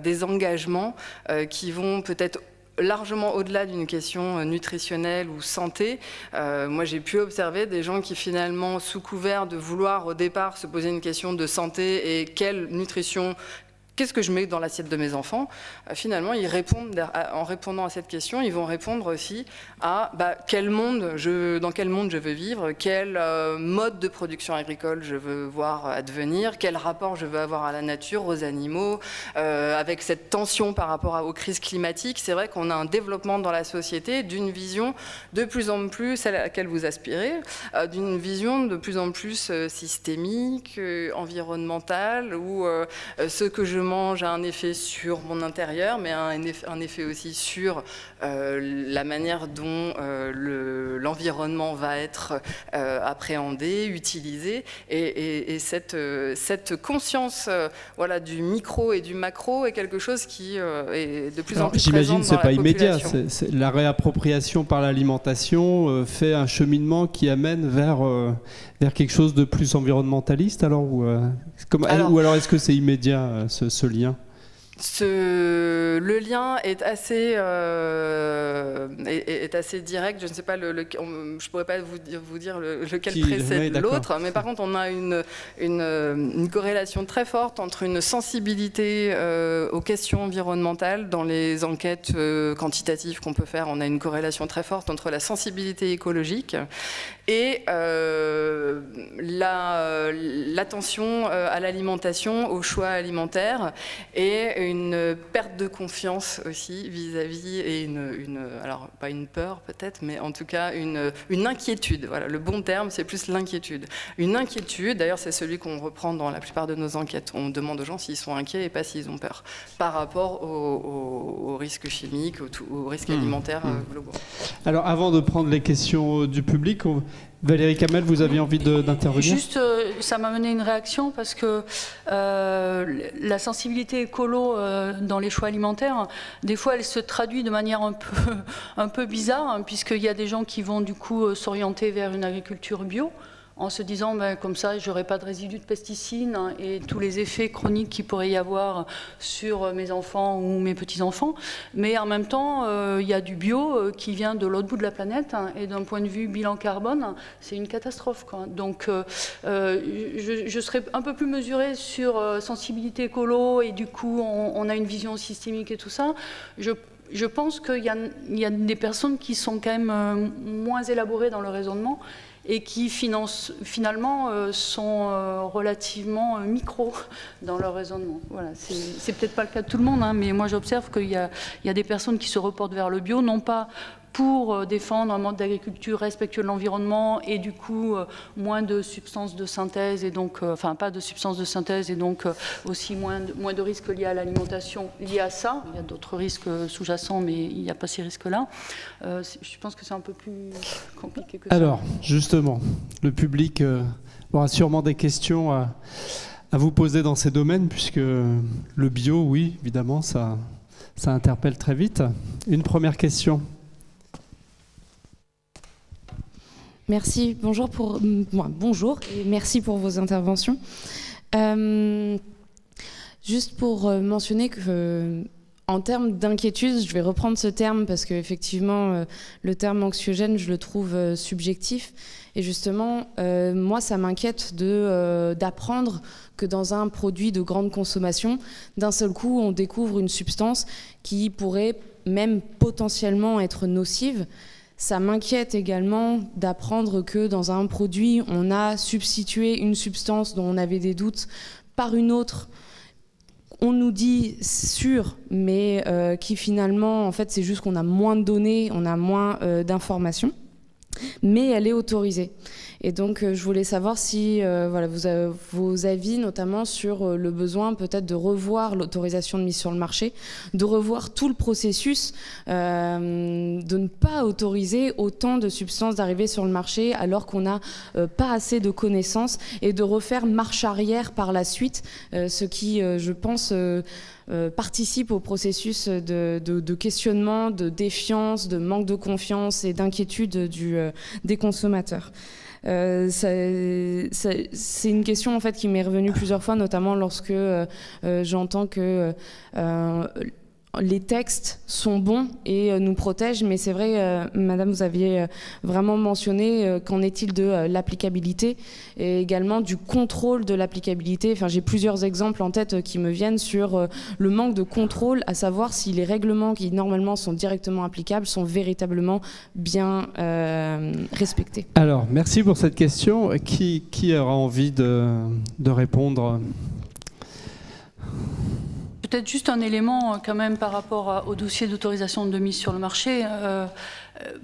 des engagements qui vont peut-être largement au-delà d'une question nutritionnelle ou santé. Moi, j'ai pu observer des gens qui finalement, sous couvert de vouloir au départ se poser une question de santé et quelle nutrition, qu'est-ce que je mets dans l'assiette de mes enfants, finalement, ils répondent, en répondant à cette question, ils vont répondre aussi à dans quel monde je veux vivre, quel mode de production agricole je veux voir advenir, quel rapport je veux avoir à la nature, aux animaux, avec cette tension par rapport aux crises climatiques. C'est vrai qu'on a un développement dans la société d'une vision de plus en plus, celle à laquelle vous aspirez, d'une vision de plus en plus systémique, environnementale, où ce que je mange a un effet sur mon intérieur, mais a un effet aussi sur la manière dont l'environnement va être appréhendé, utilisé. Et cette conscience voilà, du micro et du macro est quelque chose qui est de plus en plus présent dans la population. J'imagine que ce n'est pas immédiat. La réappropriation par l'alimentation fait un cheminement qui amène vers quelque chose de plus environnementaliste alors, ou alors est-ce que c'est immédiat ce lien? Le lien est assez direct. Je ne sais pas, je pourrais pas vous dire lequel précède l'autre, mais par contre on a une corrélation très forte entre une sensibilité aux questions environnementales. Dans les enquêtes quantitatives qu'on peut faire, on a une corrélation très forte entre la sensibilité écologique et l'attention à l'alimentation, au choix alimentaire, et une perte de confiance aussi vis-à-vis, et alors pas une peur peut-être, mais en tout cas une inquiétude. Voilà, le bon terme, c'est plus l'inquiétude. Une inquiétude, d'ailleurs c'est celui qu'on reprend dans la plupart de nos enquêtes. On demande aux gens s'ils sont inquiets et pas s'ils ont peur, par rapport aux risques chimiques, aux risques alimentaires globaux. Alors avant de prendre les questions du public, Valérie Kamel, vous aviez envie d'intervenir? Juste, ça m'a mené une réaction parce que la sensibilité écolo dans les choix alimentaires, des fois, elle se traduit de manière un peu bizarre, hein, puisqu'il y a des gens qui vont du coup s'orienter vers une agriculture bio, en se disant comme ça j'aurai pas de résidus de pesticides et tous les effets chroniques qu'il pourrait y avoir sur mes enfants ou mes petits-enfants. Mais en même temps, il y a du bio qui vient de l'autre bout de la planète, hein, et d'un point de vue bilan carbone, c'est une catastrophe, quoi. Donc je serais un peu plus mesurée sur sensibilité écolo, et du coup on a une vision systémique et tout ça. Je pense qu'il y a des personnes qui sont quand même moins élaborées dans le raisonnement et qui finalement sont relativement micro dans leur raisonnement. Voilà, c'est peut-être pas le cas de tout le monde, hein, mais moi j'observe qu'il y a des personnes qui se reportent vers le bio, non pas pour défendre un mode d'agriculture respectueux de l'environnement et du coup moins de substances de synthèse, et donc enfin pas de substances de synthèse, et donc aussi moins de risques liés à l'alimentation liés à ça. Il y a d'autres risques sous-jacents, mais il n'y a pas ces risques-là. Je pense que c'est un peu plus compliqué que ça. Alors justement, le public aura sûrement des questions à vous poser dans ces domaines, puisque le bio, oui, évidemment, ça interpelle très vite. Une première question. Merci, bonjour et merci pour vos interventions. Juste pour mentionner que, en termes d'inquiétude, je vais reprendre ce terme parce qu'effectivement, le terme anxiogène, je le trouve subjectif. Et justement, moi, ça m'inquiète d'apprendre que dans un produit de grande consommation, d'un seul coup, on découvre une substance qui pourrait même potentiellement être nocive. Ça m'inquiète également d'apprendre que dans un produit, on a substitué une substance dont on avait des doutes par une autre. On nous dit sûre, mais qui finalement, en fait, c'est juste qu'on a moins de données, on a moins d'informations, mais elle est autorisée. Et donc, je voulais savoir si voilà, vos avis, notamment sur le besoin peut-être de revoir l'autorisation de mise sur le marché, de revoir tout le processus, de ne pas autoriser autant de substances d'arriver sur le marché alors qu'on n'a pas assez de connaissances, et de refaire marche arrière par la suite, ce qui, je pense, participe au processus de questionnement, de défiance, de manque de confiance et d'inquiétude des consommateurs. C'est une question en fait qui m'est revenue plusieurs fois, notamment lorsque j'entends que les textes sont bons et nous protègent, mais c'est vrai, Madame, vous aviez vraiment mentionné qu'en est-il de l'applicabilité et également du contrôle de l'applicabilité. Enfin, j'ai plusieurs exemples en tête qui me viennent sur le manque de contrôle, à savoir si les règlements qui normalement sont directement applicables sont véritablement bien respectés. Alors, merci pour cette question. Qui aura envie de répondre ? Peut-être juste un élément quand même par rapport au dossier d'autorisation de mise sur le marché.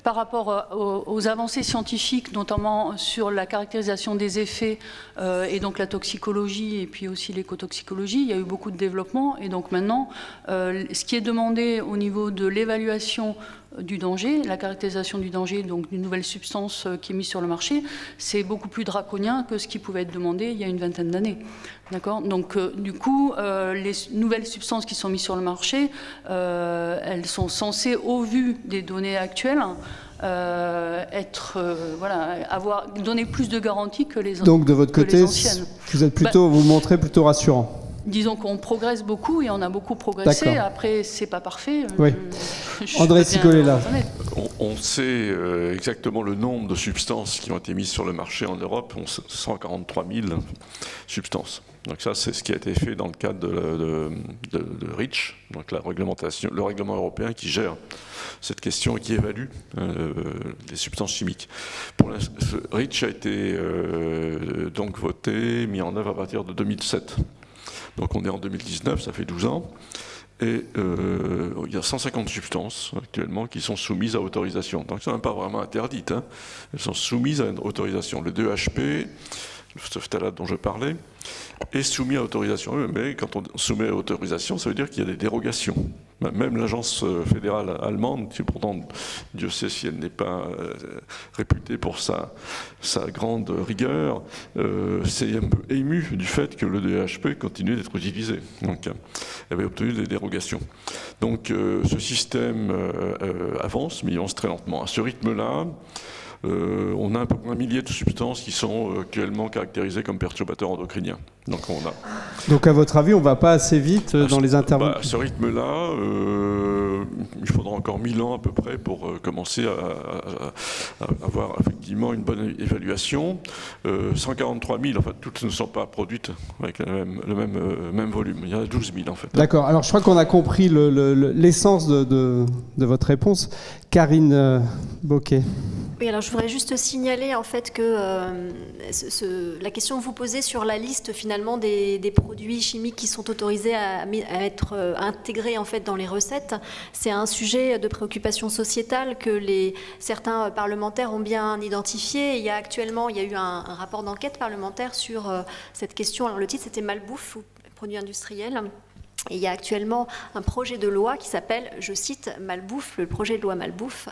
par rapport aux avancées scientifiques, notamment sur la caractérisation des effets et donc la toxicologie et puis aussi l'écotoxicologie, il y a eu beaucoup de développement. Et donc maintenant, ce qui est demandé au niveau de l'évaluation du danger, la caractérisation du danger, donc d'une nouvelle substance qui est mise sur le marché, c'est beaucoup plus draconien que ce qui pouvait être demandé il y a une vingtaine d'années. D'accord ? Donc, du coup, les nouvelles substances qui sont mises sur le marché, elles sont censées, au vu des données actuelles, donner plus de garanties que les anciennes. Donc, de votre côté, vous êtes plutôt, vous montrez plutôt rassurant. Disons qu'on progresse beaucoup et on a beaucoup progressé. Après, c'est pas parfait. Oui. André Cicolella. On sait exactement le nombre de substances qui ont été mises sur le marché en Europe. 143 000 substances. Donc ça, c'est ce qui a été fait dans le cadre de REACH, donc la réglementation, le règlement européen qui gère cette question et qui évalue les substances chimiques. REACH a été donc voté, mis en œuvre à partir de 2007. Donc on est en 2019, ça fait 12 ans, et il y a 150 substances actuellement qui sont soumises à autorisation. Donc ça n'est pas vraiment interdites, hein. Elles sont soumises à une autorisation. Le 2HP, le phtalate dont je parlais, est soumis à autorisation. Mais quand on soumet à autorisation, ça veut dire qu'il y a des dérogations. Même l'agence fédérale allemande, qui pourtant, Dieu sait si elle n'est pas réputée pour sa grande rigueur, s'est un peu émue du fait que le DHP continue d'être utilisé. Donc, elle avait obtenu des dérogations. Donc, ce système avance, mais il avance très lentement. À ce rythme-là, on a à peu près 1 millier de substances qui sont actuellement caractérisées comme perturbateurs endocriniens. Donc, à votre avis, on ne va pas assez vite dans les interventions? À ce rythme-là, il faudra encore 1000 ans à peu près pour commencer à avoir effectivement une bonne évaluation. 143 000, en fait, toutes ne sont pas produites avec le même volume. Il y en a 12 000 en fait. D'accord, alors je crois qu'on a compris l'essence de votre réponse. Karine Bocquet. Oui, alors je voudrais juste signaler en fait que la question que vous posez sur la liste finalement des produits chimiques qui sont autorisés à être intégrés en fait dans les recettes, c'est un sujet de préoccupation sociétale que certains parlementaires ont bien identifié. Il y a eu un rapport d'enquête parlementaire sur cette question. Alors le titre c'était Malbouffe ou produits industriels. Et il y a actuellement un projet de loi qui s'appelle, je cite, Malbouffe, le projet de loi Malbouffe,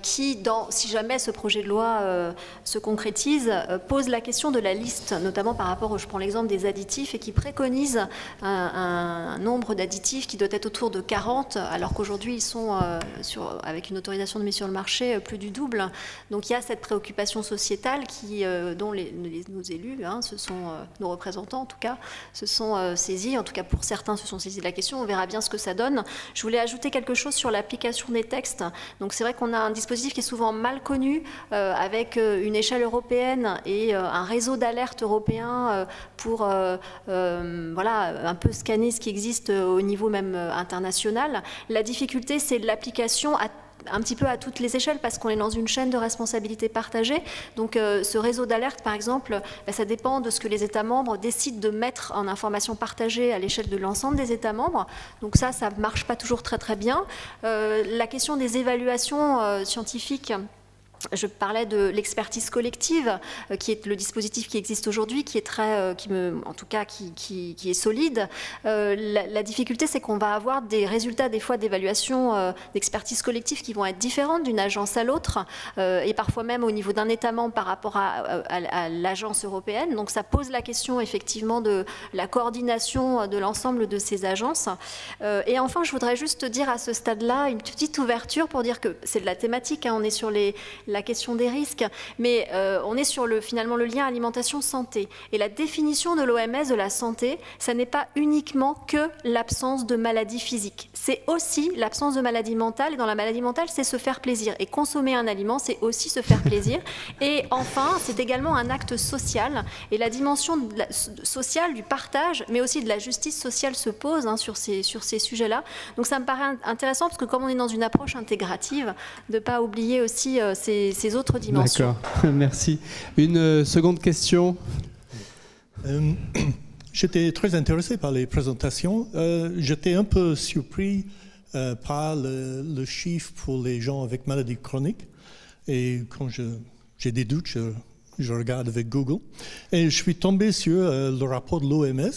qui, si jamais ce projet de loi se concrétise, pose la question de la liste, notamment par rapport, je prends l'exemple des additifs, et qui préconise un nombre d'additifs qui doit être autour de 40, alors qu'aujourd'hui ils sont, avec une autorisation de mise sur le marché, plus du double. Donc il y a cette préoccupation sociétale dont nos élus, ce sont nos représentants en tout cas, se sont saisis, en tout cas pour certains se sont saisis de la question, on verra bien ce que ça donne. Je voulais ajouter quelque chose sur l'application des textes. Donc c'est vrai qu'on a un dispositif qui est souvent mal connu, avec une échelle européenne et un réseau d'alerte européen pour voilà, un peu scanner ce qui existe au niveau même international. La difficulté, c'est l'application un petit peu à toutes les échelles parce qu'on est dans une chaîne de responsabilité partagée. Donc ce réseau d'alerte, par exemple, ça dépend de ce que les États membres décident de mettre en information partagée à l'échelle de l'ensemble des États membres. Donc ça ne marche pas toujours très très bien. La question des évaluations scientifiques, je parlais de l'expertise collective, qui est le dispositif qui existe aujourd'hui, qui est en tout cas, qui est solide. La difficulté, c'est qu'on va avoir des résultats des fois d'évaluation d'expertise collective qui vont être différentes d'une agence à l'autre, et parfois même au niveau d'un État membre par rapport à l'agence européenne. Donc ça pose la question effectivement de la coordination de l'ensemble de ces agences. Et enfin, je voudrais juste dire à ce stade-là une petite ouverture pour dire que c'est de la thématique, on est sur la question des risques, mais on est sur finalement le lien alimentation-santé. Et la définition de l'OMS de la santé, ça n'est pas uniquement que l'absence de maladie physique. C'est aussi l'absence de maladie mentale. Et dans la maladie mentale, c'est se faire plaisir. Et consommer un aliment, c'est aussi se faire plaisir. Et enfin, c'est également un acte social. Et la dimension sociale, du partage, mais aussi de la justice sociale se pose sur ces sujets-là. Donc ça me paraît intéressant, parce que comme on est dans une approche intégrative, de ne pas oublier aussi ces autres dimensions. D'accord, merci. Une seconde question. J'étais très intéressé par les présentations. J'étais un peu surpris par le chiffre pour les gens avec maladie chronique. Et quand j'ai des doutes, je regarde avec Google. Et je suis tombé sur le rapport de l'OMS.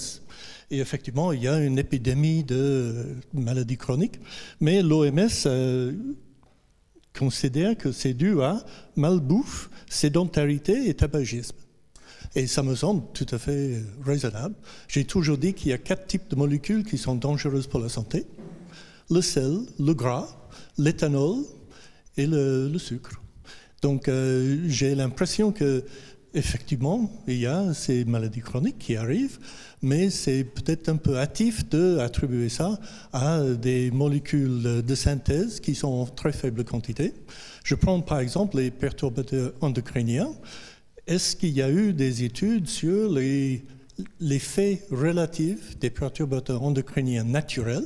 Et effectivement, il y a une épidémie de maladies chroniques. Mais l'OMS considère que c'est dû à malbouffe, sédentarité et tabagisme. Et ça me semble tout à fait raisonnable. J'ai toujours dit qu'il y a 4 types de molécules qui sont dangereuses pour la santé. Le sel, le gras, l'éthanol et le sucre. Donc j'ai l'impression que effectivement, il y a ces maladies chroniques qui arrivent, mais c'est peut-être un peu hâtif d'attribuer ça à des molécules de synthèse qui sont en très faible quantité. Je prends par exemple les perturbateurs endocriniens. Est-ce qu'il y a eu des études sur l'effet relatif des perturbateurs endocriniens naturels,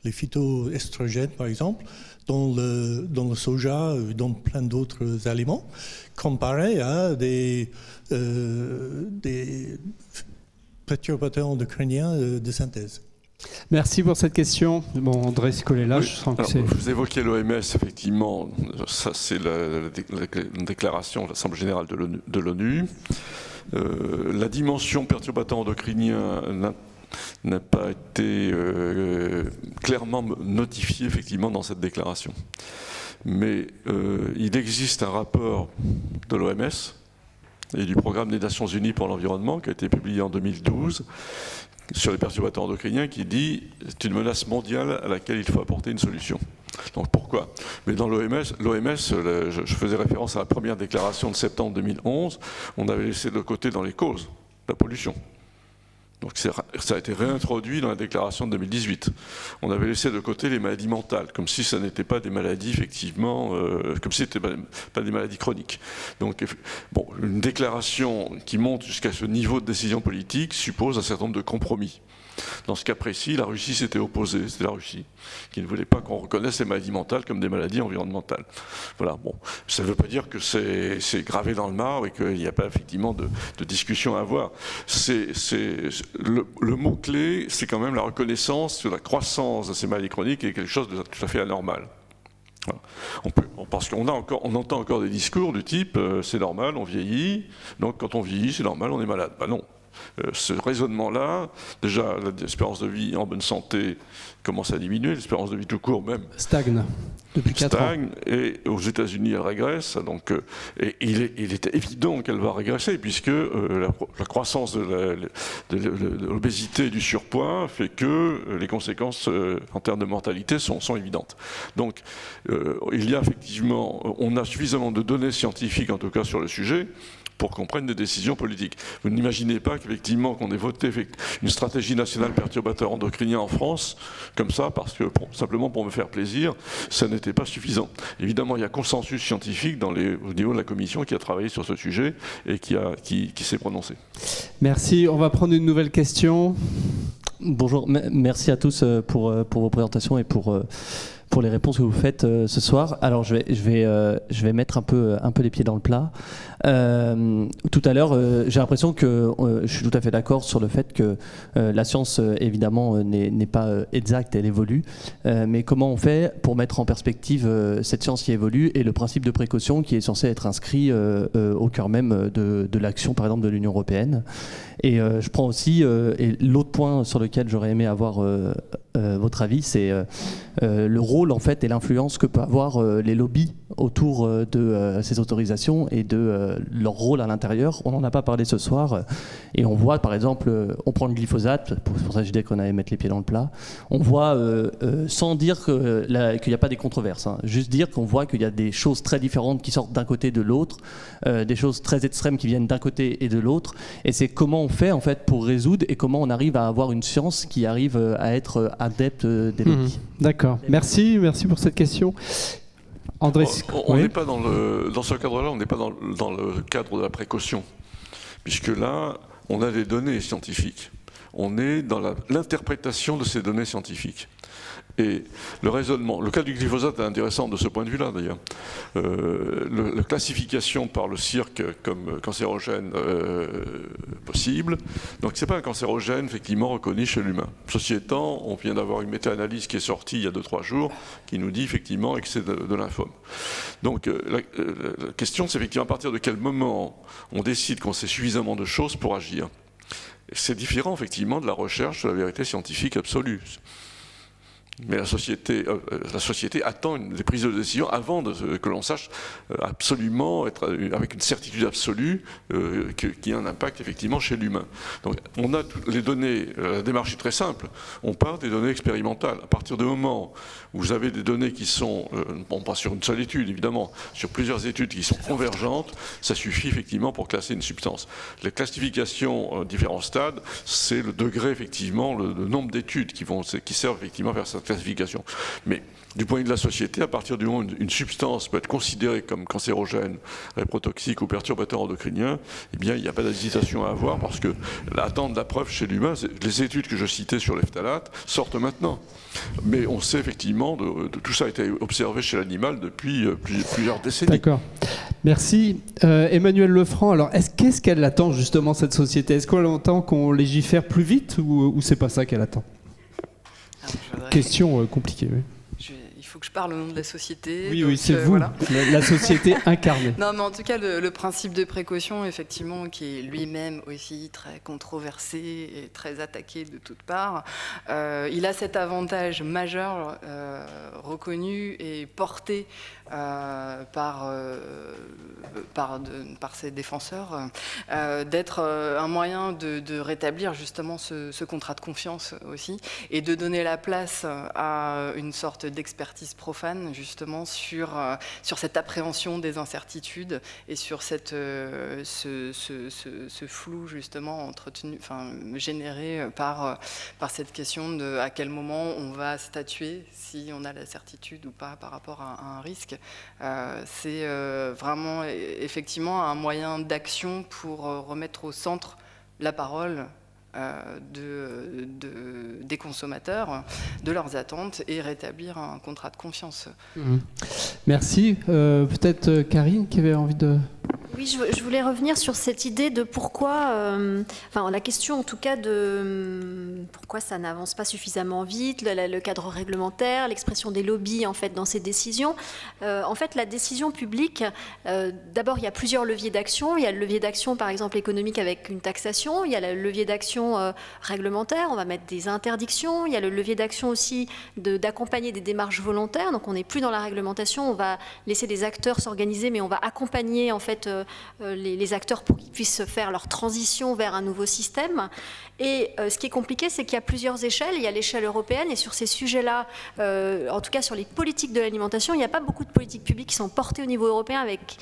les phytoestrogènes par exemple, dans le soja ou dans plein d'autres aliments, comparé à des perturbateurs endocriniens de synthèse? Merci pour cette question. Bon, André Scolella, je sens que c'est... Vous évoquez l'OMS, effectivement, ça c'est la déclaration de l'Assemblée générale de l'ONU. La dimension perturbateur endocrinien n'a pas été clairement notifiée, effectivement, dans cette déclaration. Mais il existe un rapport de l'OMS et du Programme des Nations Unies pour l'environnement qui a été publié en 2012 sur les perturbateurs endocriniens qui dit que c'est une menace mondiale à laquelle il faut apporter une solution. Donc pourquoi? Mais dans l'OMS, je faisais référence à la première déclaration de septembre 2011, on avait laissé de côté dans les causes la pollution. Donc ça a été réintroduit dans la déclaration de 2018. On avait laissé de côté les maladies mentales, comme si ça n'était pas des maladies, effectivement, comme si ce n'était pas des maladies chroniques. Donc, bon, une déclaration qui monte jusqu'à ce niveau de décision politique suppose un certain nombre de compromis. Dans ce cas précis, la Russie s'était opposée, c'était la Russie, qui ne voulait pas qu'on reconnaisse les maladies mentales comme des maladies environnementales. Voilà, bon, ça ne veut pas dire que c'est gravé dans le marbre et qu'il n'y a pas effectivement de discussion à avoir. Le mot-clé, c'est quand même la reconnaissance de la croissance de ces maladies chroniques et quelque chose de tout à fait anormal. Voilà. Parce qu'on entend encore des discours du type c'est normal, on vieillit, donc quand on vieillit, c'est normal, on est malade. Ben non. Ce raisonnement-là, déjà l'espérance de vie en bonne santé commence à diminuer, l'espérance de vie tout court même stagne depuis 4 ans. Et aux États-Unis elle régresse, donc et il est évident qu'elle va régresser puisque la croissance de l'obésité et du surpoids fait que les conséquences en termes de mortalité sont évidentes. Donc il y a effectivement, on a suffisamment de données scientifiques en tout cas sur le sujet pour qu'on prenne des décisions politiques. Vous n'imaginez pas qu'effectivement qu'on ait voté une stratégie nationale perturbateur endocrinien en France, comme ça, parce que simplement pour me faire plaisir, ça n'était pas suffisant. Évidemment, il y a consensus scientifique au niveau de la commission qui a travaillé sur ce sujet et qui s'est prononcé. Merci. On va prendre une nouvelle question. Bonjour, merci à tous pour vos présentations et pour les réponses que vous faites ce soir. Alors je vais mettre un peu les pieds dans le plat. Tout à l'heure, j'ai l'impression que je suis tout à fait d'accord sur le fait que la science, évidemment, n'est pas exacte, elle évolue. Mais comment on fait pour mettre en perspective cette science qui évolue et le principe de précaution qui est censé être inscrit au cœur même de l'action, par exemple, de l'Union européenne. Et je prends aussi, et l'autre point sur lequel j'aurais aimé avoir votre avis, c'est le rôle en fait et l'influence que peuvent avoir les lobbies autour de ces autorisations et de leur rôle à l'intérieur. On n'en a pas parlé ce soir et on voit par exemple, on prend le glyphosate, pour ça que je disais qu'on allait mettre les pieds dans le plat, on voit sans dire qu'il n'y a pas des controverses, hein, juste dire qu'on voit qu'il y a des choses très différentes qui sortent d'un côté et de l'autre, des choses très extrêmes qui viennent d'un côté et de l'autre, et c'est comment on fait en fait pour résoudre et comment on arrive à avoir une science qui arrive à être adepte des lobbies. D'accord, merci pour cette question. André, on n'est pas dans ce cadre-là, on n'est pas dans le cadre de la précaution, puisque là, on a des données scientifiques. on est dans l'interprétation de ces données scientifiques. Et le raisonnement, le cas du glyphosate est intéressant de ce point de vue-là d'ailleurs. La classification par le CIRC comme cancérogène possible, donc c'est pas un cancérogène effectivement reconnu chez l'humain. Ceci étant, on vient d'avoir une méta-analyse qui est sortie il y a 2-3 jours qui nous dit effectivement que c'est de lymphome. Donc la question c'est effectivement à partir de quel moment on décide qu'on sait suffisamment de choses pour agir. C'est différent effectivement de la recherche de la vérité scientifique absolue. Mais la société attend des prises de décision avant que l'on sache absolument, être avec une certitude absolue qu'il y a un impact effectivement chez l'humain. Donc on a les données, la démarche est très simple, on part des données expérimentales. À partir du moment où vous avez des données qui sont, bon pas sur une seule étude évidemment, sur plusieurs études qui sont convergentes, ça suffit effectivement pour classer une substance. Les classifications différents stades, c'est le degré effectivement, le nombre d'études qui servent effectivement vers cette classification. Mais du point de vue de la société, à partir du moment où une substance peut être considérée comme cancérogène, réprotoxique ou perturbateur endocrinien, eh bien il n'y a pas d'hésitation à avoir parce que l'attente de la preuve chez l'humain, les études que je citais sur les phtalates sortent maintenant. Mais on sait effectivement, tout ça a été observé chez l'animal depuis plusieurs décennies. D'accord. Merci. Emmanuel Lefranc, alors qu'est-ce qu'elle attend justement cette société? Est-ce qu'elle attend qu'on légifère plus vite ou c'est pas ça qu'elle attend? Question compliquée, oui. Il faut que je parle au nom de la société. Oui, c'est vous, voilà. la société incarnée. Non, mais en tout cas, le principe de précaution, effectivement, qui est lui-même aussi très controversé et très attaqué de toutes parts, il a cet avantage majeur reconnu et porté par ses défenseurs, d'être un moyen de rétablir justement ce contrat de confiance aussi, et de donner la place à une sorte d'expertise profane justement sur cette appréhension des incertitudes et sur ce flou justement entretenu, généré par cette question de à quel moment on va statuer si on a la certitude ou pas par rapport à un risque. C'est vraiment effectivement un moyen d'action pour remettre au centre la parole des consommateurs, de leurs attentes et rétablir un contrat de confiance. Merci. Peut-être Karine qui avait envie de... Oui, je voulais revenir sur cette idée de pourquoi, la question en tout cas de pourquoi ça n'avance pas suffisamment vite, le cadre réglementaire, l'expression des lobbies en fait dans ces décisions. En fait, la décision publique, d'abord il y a plusieurs leviers d'action. Il y a le levier d'action par exemple économique avec une taxation, il y a le levier d'action réglementaire, on va mettre des interdictions, il y a le levier d'action aussi d'accompagner des démarches volontaires, donc on n'est plus dans la réglementation, on va laisser des acteurs s'organiser, mais on va accompagner en fait les acteurs pour qu'ils puissent faire leur transition vers un nouveau système. Et ce qui est compliqué, c'est qu'il y a plusieurs échelles. Il y a l'échelle européenne et sur ces sujets-là, en tout cas sur les politiques de l'alimentation, il n'y a pas beaucoup de politiques publiques qui sont portées au niveau européen avec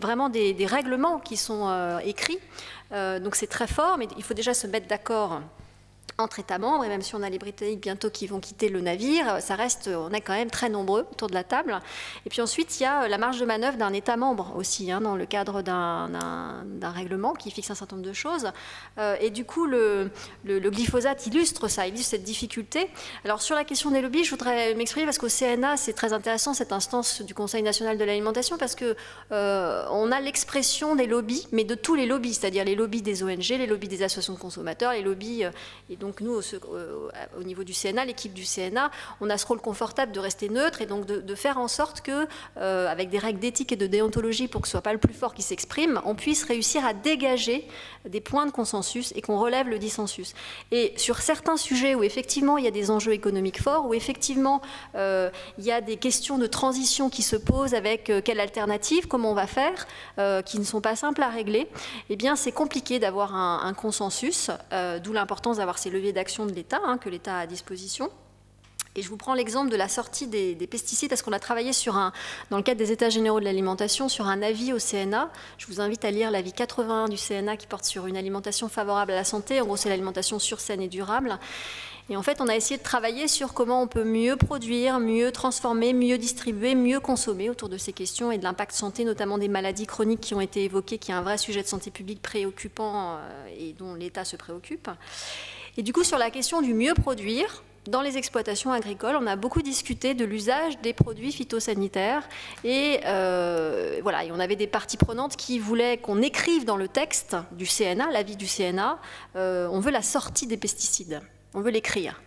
vraiment des règlements qui sont écrits. Donc c'est très fort, mais il faut déjà se mettre d'accord entre États membres, et même si on a les Britanniques bientôt qui vont quitter le navire, ça reste, on est quand même très nombreux autour de la table. Et puis ensuite, il y a la marge de manœuvre d'un État membre aussi, dans le cadre d'un règlement qui fixe un certain nombre de choses. Et du coup, le glyphosate illustre ça, illustre cette difficulté. Alors sur la question des lobbies, je voudrais m'exprimer parce qu'au CNA, c'est très intéressant cette instance du Conseil national de l'alimentation parce que on a l'expression des lobbies, mais de tous les lobbies, c'est-à-dire les lobbies des ONG, les lobbies des associations de consommateurs, les lobbies et donc nous, au niveau du CNA, l'équipe du CNA, on a ce rôle confortable de rester neutre et donc de faire en sorte que, avec des règles d'éthique et de déontologie pour que ce ne soit pas le plus fort qui s'exprime, on puisse réussir à dégager des points de consensus et qu'on relève le dissensus. Et sur certains sujets où effectivement il y a des enjeux économiques forts, où effectivement il y a des questions de transition qui se posent avec quelle alternative, comment on va faire, qui ne sont pas simples à régler, eh bien c'est compliqué d'avoir un consensus, d'où l'importance d'avoir ces leviers d'action de l'État, que l'État a à disposition. Et je vous prends l'exemple de la sortie des pesticides, parce qu'on a travaillé dans le cadre des États généraux de l'alimentation, sur un avis au CNA. Je vous invite à lire l'avis 81 du CNA qui porte sur une alimentation favorable à la santé. En gros, c'est l'alimentation sûre, saine et durable. Et en fait, on a essayé de travailler sur comment on peut mieux produire, mieux transformer, mieux distribuer, mieux consommer autour de ces questions et de l'impact santé, notamment des maladies chroniques qui ont été évoquées, qui est un vrai sujet de santé publique préoccupant et dont l'État se préoccupe. Et du coup, sur la question du mieux produire, dans les exploitations agricoles, on a beaucoup discuté de l'usage des produits phytosanitaires et voilà, et on avait des parties prenantes qui voulaient qu'on écrive dans le texte du CNA, l'avis du CNA, on veut la sortie des pesticides, on veut l'écrire.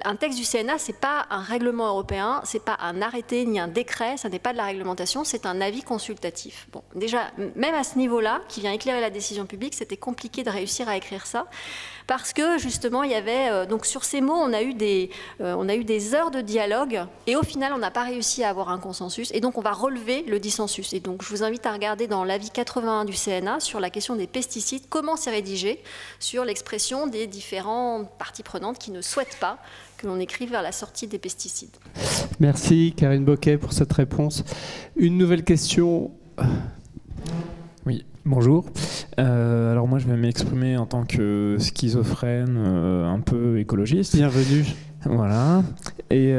Un texte du CNA, ce n'est pas un règlement européen, ce n'est pas un arrêté ni un décret, ça n'est pas de la réglementation, c'est un avis consultatif. Bon, déjà, même à ce niveau-là, qui vient éclairer la décision publique, c'était compliqué de réussir à écrire ça, parce que justement, il y avait, donc sur ces mots, on a eu des heures de dialogue, et au final, on n'a pas réussi à avoir un consensus, et donc on va relever le dissensus. Et donc, je vous invite à regarder dans l'avis 81 du CNA sur la question des pesticides, comment c'est rédigé, sur l'expression des différentes parties prenantes qui ne souhaitent pas que l'on écrive vers la sortie des pesticides. Merci Karine Boquet pour cette réponse. Une nouvelle question. Oui, bonjour. Alors moi je vais m'exprimer en tant que schizophrène, un peu écologiste. Bienvenue. Voilà. Et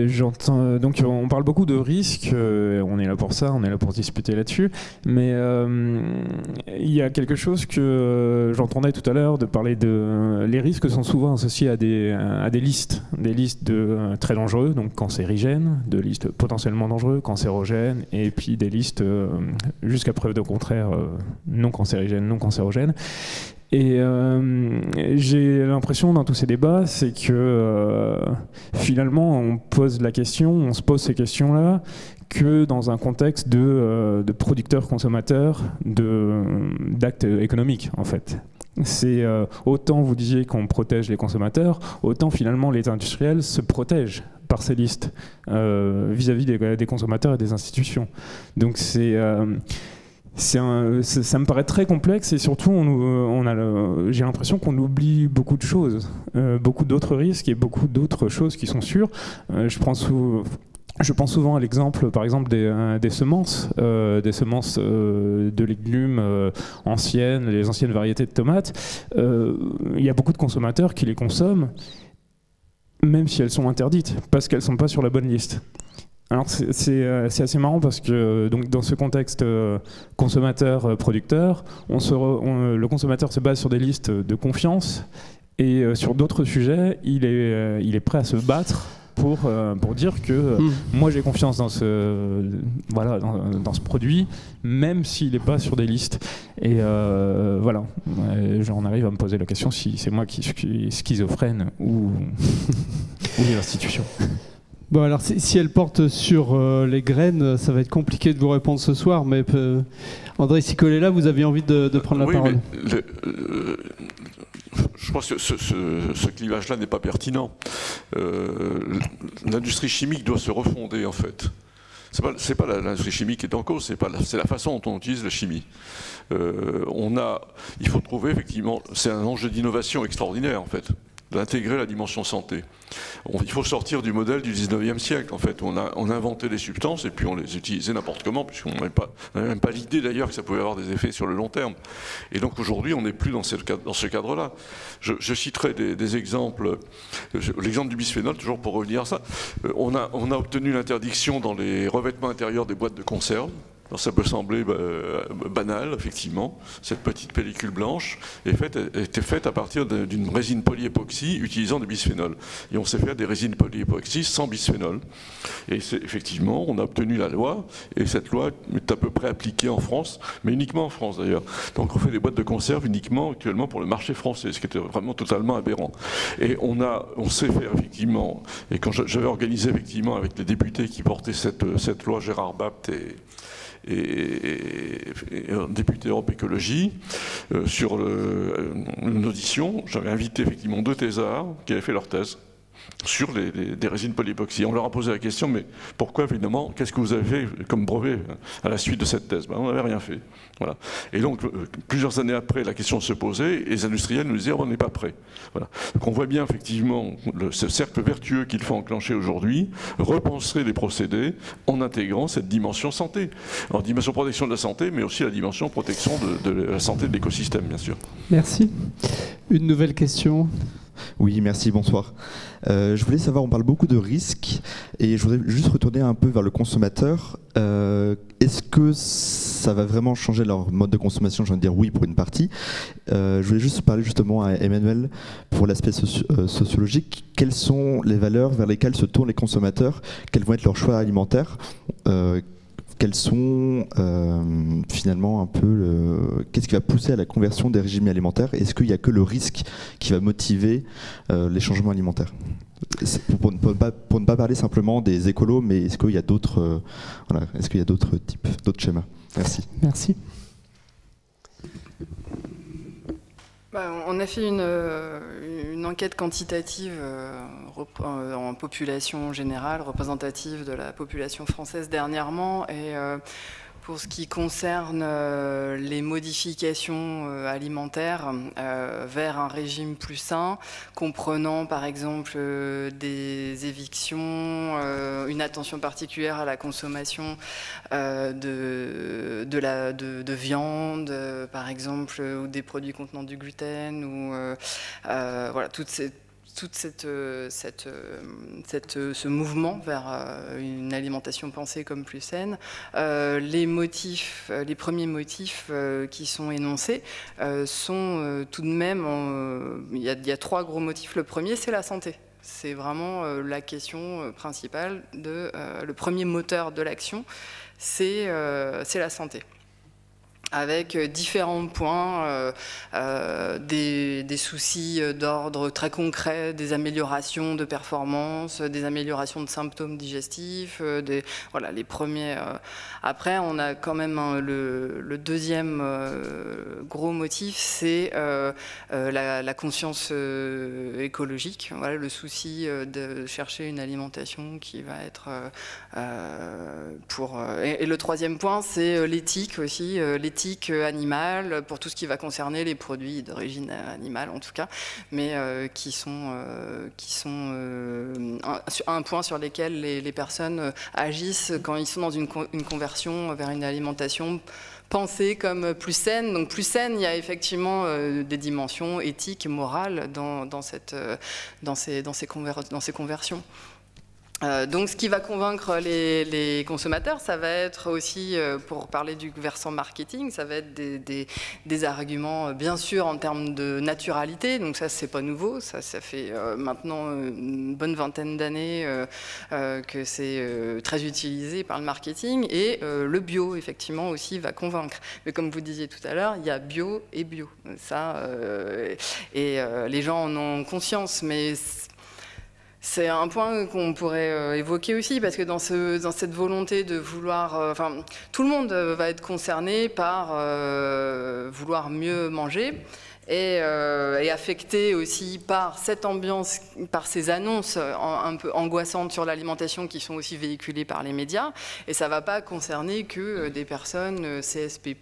j'entends. Donc on parle beaucoup de risques. On est là pour ça. On est là pour discuter là-dessus. Mais il y a quelque chose que j'entendais tout à l'heure de parler de. Les risques sont souvent associés à des listes de très dangereux, donc cancérigènes, de listes potentiellement dangereux, cancérogènes, et puis des listes jusqu'à preuve de contraire non cancérigènes, non cancérogènes. Et j'ai l'impression dans tous ces débats, c'est que finalement on se pose ces questions-là que dans un contexte de producteurs-consommateurs, d'actes économiques en fait. C'est autant vous disiez qu'on protège les consommateurs, autant finalement les industriels se protègent par ces listes vis-à-vis des consommateurs et des institutions. Donc ça me paraît très complexe et surtout j'ai l'impression qu'on oublie beaucoup de choses, beaucoup d'autres risques et beaucoup d'autres choses qui sont sûres. Je pense souvent à l'exemple, par exemple, des semences de légumes anciennes, les anciennes variétés de tomates. Il y a beaucoup de consommateurs qui les consomment, même si elles sont interdites, parce qu'elles ne sont pas sur la bonne liste. Alors c'est assez marrant parce que donc, dans ce contexte consommateur-producteur, le consommateur se base sur des listes de confiance et sur d'autres sujets, il est prêt à se battre pour dire que moi j'ai confiance dans ce produit, même s'il n'est pas sur des listes. Et voilà, j'en arrive à me poser la question si c'est moi qui suis schizophrène ou les institutions. Bon, alors si elle porte sur les graines, ça va être compliqué de vous répondre ce soir, mais André Cicolella, vous aviez envie de prendre la parole. Je pense que ce clivage-là n'est pas pertinent. L'industrie chimique doit se refonder, en fait. C'est pas l'industrie chimique qui est en cause, c'est la façon dont on utilise la chimie. Il faut trouver, effectivement, c'est un enjeu d'innovation extraordinaire, en fait, d'intégrer la dimension santé. Il faut sortir du modèle du 19e siècle, en fait. On a inventé des substances et puis on les utilisait n'importe comment, puisqu'on n'avait même pas l'idée d'ailleurs que ça pouvait avoir des effets sur le long terme. Et donc aujourd'hui, on n'est plus dans ce cadre-là. Je citerai des exemples. L'exemple du bisphénol, toujours pour revenir à ça. On a obtenu l'interdiction dans les revêtements intérieurs des boîtes de conserve. Alors ça peut sembler banal, effectivement. Cette petite pellicule blanche était faite à partir d'une résine polyépoxy utilisant des bisphénols. Et on s'est fait des résines polyépoxy sans bisphénol. Et effectivement, on a obtenu la loi, et cette loi est à peu près appliquée en France, mais uniquement en France d'ailleurs. Donc on fait des boîtes de conserve uniquement actuellement pour le marché français, ce qui était vraiment totalement aberrant. Et on sait faire effectivement, et quand j'avais organisé effectivement avec les députés qui portaient cette loi, Gérard Bapt et un député Europe Écologie, sur une audition, j'avais invité effectivement 2 thésards qui avaient fait leur thèse sur des résines polyépoxy. On leur a posé la question, mais pourquoi évidemment, qu'est-ce que vous avez fait comme brevet à la suite de cette thèse? On n'avait rien fait. Voilà. Et donc, plusieurs années après, la question se posait, et les industriels nous disaient, on n'est pas prêt. Voilà. Donc on voit bien effectivement ce cercle vertueux qu'il faut enclencher aujourd'hui, repenser les procédés en intégrant cette dimension santé. Alors dimension protection de la santé, mais aussi la dimension protection de la santé de l'écosystème, bien sûr. Merci. Une nouvelle question. Oui, merci, bonsoir. Je voulais savoir, on parle beaucoup de risques, et je voudrais juste retourner un peu vers le consommateur. est-ce que ça va vraiment changer leur mode de consommation? J'ai envie de dire oui pour une partie. Je voulais juste parler justement à Emmanuel pour l'aspect sociologique. Quelles sont les valeurs vers lesquelles se tournent les consommateurs? Quels vont être leurs choix alimentaires? Quels sont finalement un peu qu'est-ce qui va pousser à la conversion des régimes alimentaires? Est-ce qu'il n'y a que le risque qui va motiver les changements alimentaires? Pour ne pas parler simplement des écolos, mais est-ce qu'il y a d'autres est-ce qu'il y a d'autres types, d'autres schémas? Merci. Merci. On a fait une enquête quantitative en population générale, représentative de la population française dernièrement, et pour ce qui concerne les modifications alimentaires vers un régime plus sain, comprenant par exemple des évictions, une attention particulière à la consommation de viande, par exemple, ou des produits contenant du gluten, ou voilà, ce mouvement vers une alimentation pensée comme plus saine. Les premiers motifs qui sont énoncés sont tout de même, il y a 3 gros motifs. Le premier, c'est la santé. C'est vraiment la question principale, le premier moteur de l'action, c'est la santé. Avec différents points, des soucis d'ordre très concret, des améliorations de performance, des améliorations de symptômes digestifs, voilà, les premiers. Après, on a quand même le deuxième gros motif, c'est la conscience écologique, voilà, le souci de chercher une alimentation qui va être et le troisième point, c'est l'éthique aussi, l'éthique animale, pour tout ce qui va concerner les produits d'origine animale en tout cas, mais qui sont un point sur lesquels les personnes agissent quand ils sont dans une conversion vers une alimentation pensée comme plus saine. Donc plus saine, il y a effectivement des dimensions éthiques, morales dans ces conversions. Donc ce qui va convaincre les consommateurs, ça va être aussi, pour parler du versant marketing, ça va être des arguments bien sûr en termes de naturalité, donc ça c'est pas nouveau, ça fait maintenant une bonne vingtaine d'années que c'est très utilisé par le marketing, et le bio effectivement aussi va convaincre. Mais comme vous disiez tout à l'heure, il y a bio et bio, ça, et les gens en ont conscience, mais c'est un point qu'on pourrait évoquer aussi, parce que dans cette volonté de vouloir... tout le monde va être concerné par vouloir mieux manger, et affecté aussi par cette ambiance, par ces annonces un peu angoissantes sur l'alimentation qui sont aussi véhiculées par les médias. Et ça ne va pas concerner que des personnes CSP+,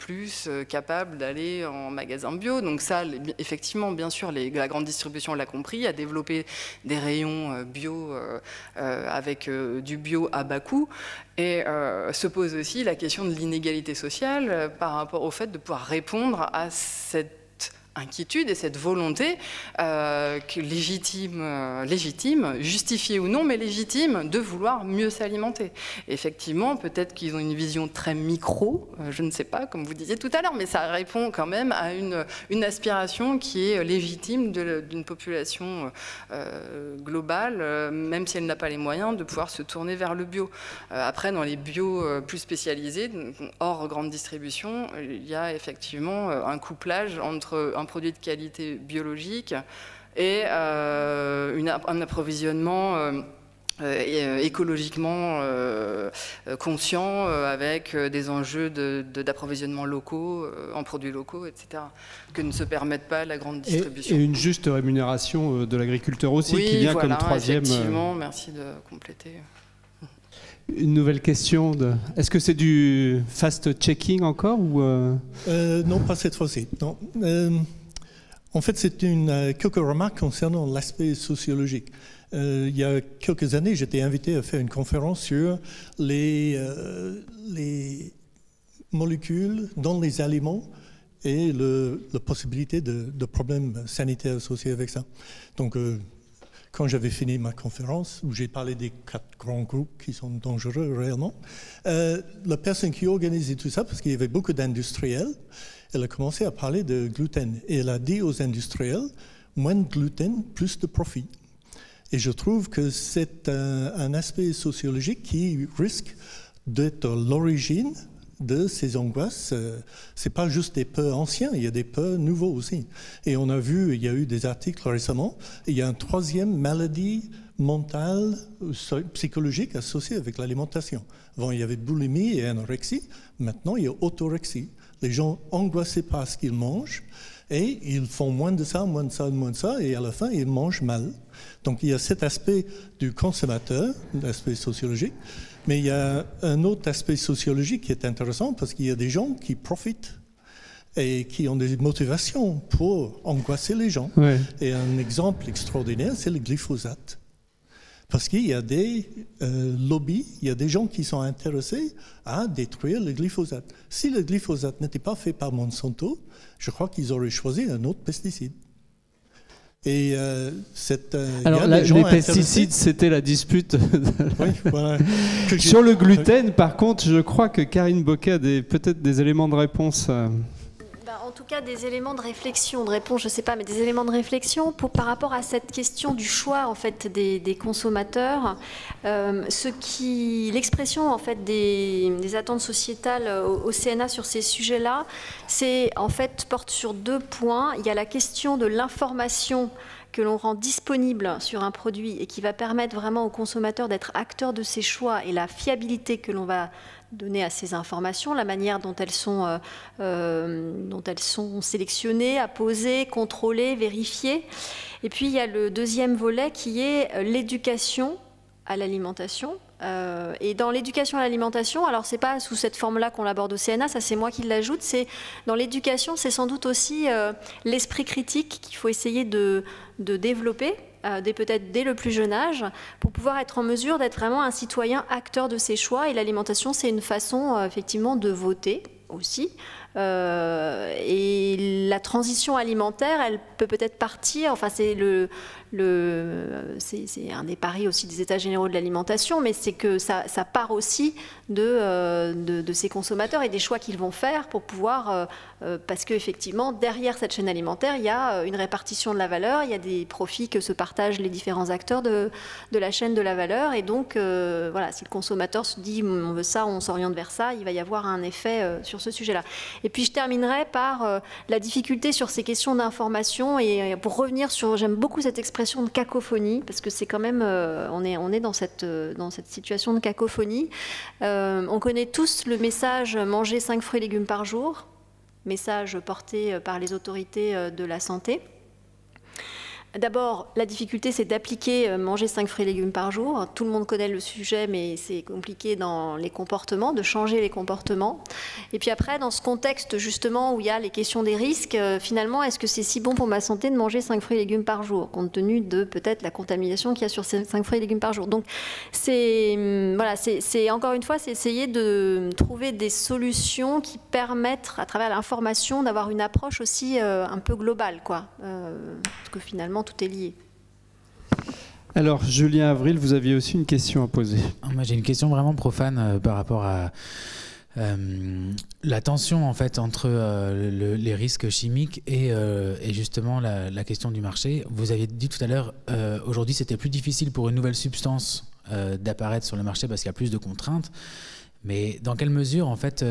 capables d'aller en magasin bio. Donc ça, effectivement, bien sûr, la grande distribution l'a compris, a développé des rayons bio avec du bio à bas coût. Et se pose aussi la question de l'inégalité sociale par rapport au fait de pouvoir répondre à cette inquiétude et cette volonté légitime, justifiée ou non, mais légitime, de vouloir mieux s'alimenter. Effectivement, peut-être qu'ils ont une vision très micro, je ne sais pas, comme vous disiez tout à l'heure, mais ça répond quand même à une aspiration qui est légitime d'une population globale, même si elle n'a pas les moyens de pouvoir se tourner vers le bio. Après, dans les bio plus spécialisés, hors grande distribution, il y a effectivement un couplage entre un produit de qualité biologique et un approvisionnement écologiquement conscient, avec des enjeux d'approvisionnement locaux, en produits locaux, etc., que ne se permettent pas la grande distribution. Et une juste rémunération de l'agriculteur aussi, oui, qui vient voilà, comme troisième... effectivement, merci de compléter. Une nouvelle question. Est-ce que c'est du fast-checking encore ou Non, pas cette fois-ci. Non. En fait, c'est quelques remarques concernant l'aspect sociologique. Il y a quelques années, j'étais invité à faire une conférence sur les molécules dans les aliments et la possibilité de problèmes sanitaires associés avec ça. Donc, quand j'avais fini ma conférence, où j'ai parlé des 4 grands groupes qui sont dangereux réellement, la personne qui organisait tout ça, parce qu'il y avait beaucoup d'industriels, elle a commencé à parler de gluten. Et elle a dit aux industriels, moins de gluten, plus de profit. Et je trouve que c'est un aspect sociologique qui risque d'être l'origine de ces angoisses. C'est pas juste des peurs anciens, il y a des peurs nouveaux aussi. Et on a vu, il y a eu des articles récemment, il y a une 3e maladie mentale, psychologique associée avec l'alimentation. Avant, il y avait boulimie et anorexie. Maintenant, il y a autorexie. Les gens angoissés par ce qu'ils mangent et ils font moins de ça, moins de ça, moins de ça, et à la fin, ils mangent mal. Donc, il y a cet aspect du consommateur, l'aspect sociologique, mais il y a un autre aspect sociologique qui est intéressant parce qu'il y a des gens qui profitent et qui ont des motivations pour angoisser les gens. Ouais. Et un exemple extraordinaire, c'est le glyphosate. Parce qu'il y a des lobbies, il y a des gens qui sont intéressés à détruire le glyphosate. Si le glyphosate n'était pas fait par Monsanto, je crois qu'ils auraient choisi un autre pesticide. Et alors les pesticides, c'était la dispute. Oui, voilà. Sur le gluten, par contre, je crois que Karine Bocquet a peut-être des éléments de réponse. En tout cas, des éléments de réflexion, de réponse, je ne sais pas, mais des éléments de réflexion par rapport à cette question du choix en fait des consommateurs. L'expression en fait des attentes sociétales au CNA sur ces sujets-là, porte sur 2 points. Il y a la question de l'information que l'on rend disponible sur un produit et qui va permettre vraiment aux consommateurs d'être acteurs de ses choix et la fiabilité que l'on va donner à ces informations, la manière dont elles sont sélectionnées, apposées, contrôlées, vérifiées. Et puis il y a le 2e volet qui est l'éducation à l'alimentation. Et dans l'éducation à l'alimentation, alors c'est pas sous cette forme-là qu'on l'aborde au CNA, ça c'est moi qui l'ajoute, c'est dans l'éducation, c'est sans doute aussi l'esprit critique qu'il faut essayer de développer, peut-être dès le plus jeune âge, pour pouvoir être en mesure d'être vraiment un citoyen acteur de ses choix. Et l'alimentation, c'est une façon effectivement de voter aussi. Et la transition alimentaire, elle peut peut-être partir, enfin c'est c'est un des paris aussi des États généraux de l'alimentation, mais c'est que ça part aussi de ces consommateurs et des choix qu'ils vont faire pour pouvoir, parce qu'effectivement, derrière cette chaîne alimentaire, il y a une répartition de la valeur, il y a des profits que se partagent les différents acteurs de la chaîne de la valeur, et donc voilà, si le consommateur se dit on veut ça, on s'oriente vers ça, il va y avoir un effet sur ce sujet-là. Et puis je terminerai par la difficulté sur ces questions d'information, et pour revenir sur, j'aime beaucoup cette expression de cacophonie, parce que c'est quand même, on est dans cette situation de cacophonie. On connaît tous le message « manger 5 fruits et légumes par jour », message porté par les autorités de la santé. D'abord, la difficulté, c'est d'appliquer manger 5 fruits et légumes par jour. Tout le monde connaît le sujet, mais c'est compliqué dans les comportements, de changer les comportements. Et puis après, dans ce contexte justement où il y a les questions des risques, finalement, est-ce que c'est si bon pour ma santé de manger 5 fruits et légumes par jour, compte tenu de peut-être la contamination qu'il y a sur ces 5 fruits et légumes par jour. Donc, voilà, encore une fois, c'est essayer de trouver des solutions qui permettent, à travers l'information, d'avoir une approche aussi un peu globale, quoi. Parce que finalement, tout est lié. Alors, Julien Avril, vous aviez aussi une question à poser. Moi, j'ai une question vraiment profane par rapport à la tension en fait entre les risques chimiques et justement la question du marché. Vous aviez dit tout à l'heure, aujourd'hui, c'était plus difficile pour une nouvelle substance d'apparaître sur le marché parce qu'il y a plus de contraintes. Mais dans quelle mesure, en fait,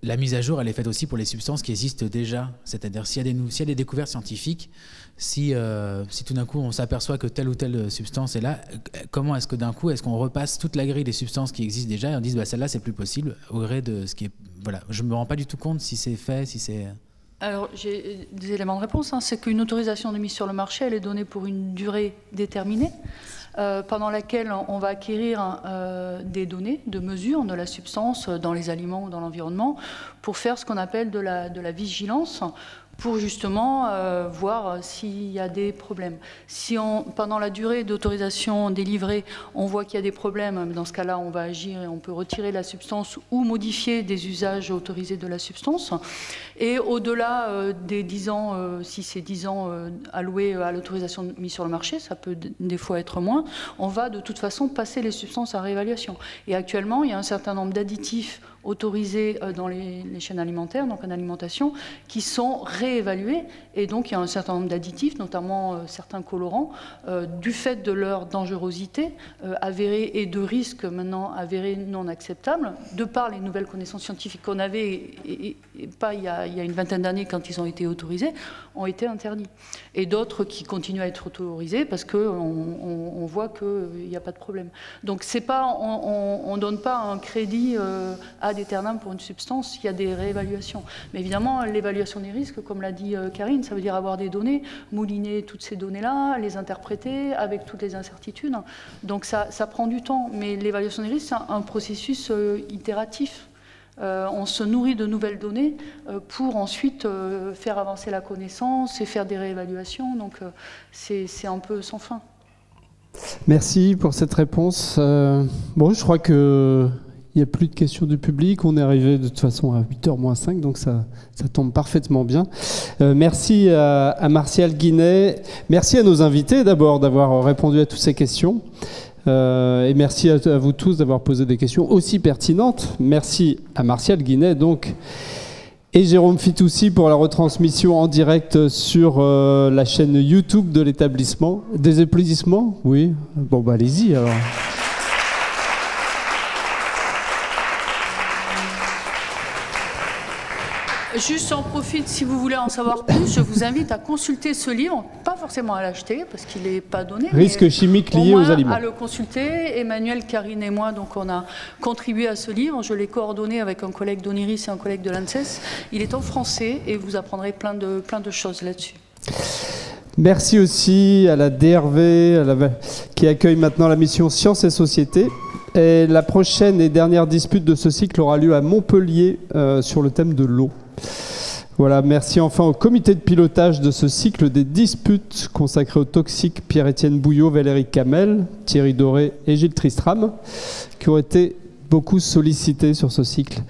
la mise à jour, elle est faite aussi pour les substances qui existent déjà? C'est-à-dire, s'il y a des découvertes scientifiques, si tout d'un coup on s'aperçoit que telle ou telle substance est là, comment est-ce que d'un coup, est-ce qu'on repasse toute la grille des substances qui existent déjà et on dit bah, celle-là c'est plus possible au gré de ce qui est... Voilà, je ne me rends pas du tout compte si c'est fait, si c'est... Alors, j'ai des éléments de réponse. C'est qu'une autorisation de mise sur le marché, elle est donnée pour une durée déterminée, pendant laquelle on va acquérir des données de mesure de la substance dans les aliments ou dans l'environnement pour faire ce qu'on appelle de la vigilance, pour justement voir s'il y a des problèmes. Si pendant la durée d'autorisation délivrée, on voit qu'il y a des problèmes, dans ce cas-là, on va agir et on peut retirer la substance ou modifier des usages autorisés de la substance. Et au-delà des 10 ans, si c'est 10 ans alloués à l'autorisation mise sur le marché, ça peut des fois être moins, on va de toute façon passer les substances à réévaluation. Et actuellement, il y a un certain nombre d'additifs autorisés dans les chaînes alimentaires, donc en alimentation, qui sont réévalués. Et donc, il y a un certain nombre d'additifs, notamment certains colorants, du fait de leur dangerosité avérée et de risques maintenant avérés non acceptables, de par les nouvelles connaissances scientifiques qu'on avait, et pas il y a une vingtaine d'années quand ils ont été autorisés, ont été interdits. Et d'autres qui continuent à être autorisés parce qu'on voit qu'il n'y a pas de problème. Donc, c'est pas, on ne donne pas un crédit ad aeternam pour une substance, il y a des réévaluations. Mais évidemment, l'évaluation des risques, comme l'a dit Karine, ça veut dire avoir des données, mouliner toutes ces données-là, les interpréter avec toutes les incertitudes. Donc ça prend du temps. Mais l'évaluation des risques, c'est un processus itératif. On se nourrit de nouvelles données pour ensuite faire avancer la connaissance et faire des réévaluations. Donc c'est un peu sans fin. Merci pour cette réponse. Bon, je crois que il n'y a plus de questions du public. On est arrivé de toute façon à 8h moins 5, donc ça tombe parfaitement bien. Merci à Martial Guinet. Merci à nos invités d'abord d'avoir répondu à toutes ces questions. Et merci à vous tous d'avoir posé des questions aussi pertinentes. Merci à Martial Guinet donc, et Jérôme Fitoussi pour la retransmission en direct sur la chaîne YouTube de l'établissement. Des applaudissements? Oui. Bon, bah allez-y alors. Juste j'en profite, si vous voulez en savoir plus, je vous invite à consulter ce livre, pas forcément à l'acheter parce qu'il n'est pas donné. Risques chimiques liés aux aliments. À le consulter. Emmanuel, Karine et moi, donc on a contribué à ce livre. Je l'ai coordonné avec un collègue d'Oniris et un collègue de l'ANSES. Il est en français et vous apprendrez plein de choses là-dessus. Merci aussi à la DRV qui accueille maintenant la mission Sciences et Société. Et la prochaine et dernière dispute de ce cycle aura lieu à Montpellier sur le thème de l'eau. Voilà, merci enfin au comité de pilotage de ce cycle des disputes consacré aux toxiques, Pierre-Étienne Bouillot, Valérie Camel, Thierry Doré et Gilles Tristram, qui ont été beaucoup sollicités sur ce cycle.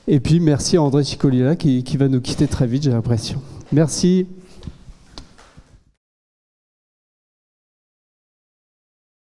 Et puis merci à André Chicolila qui va nous quitter très vite, j'ai l'impression. Merci.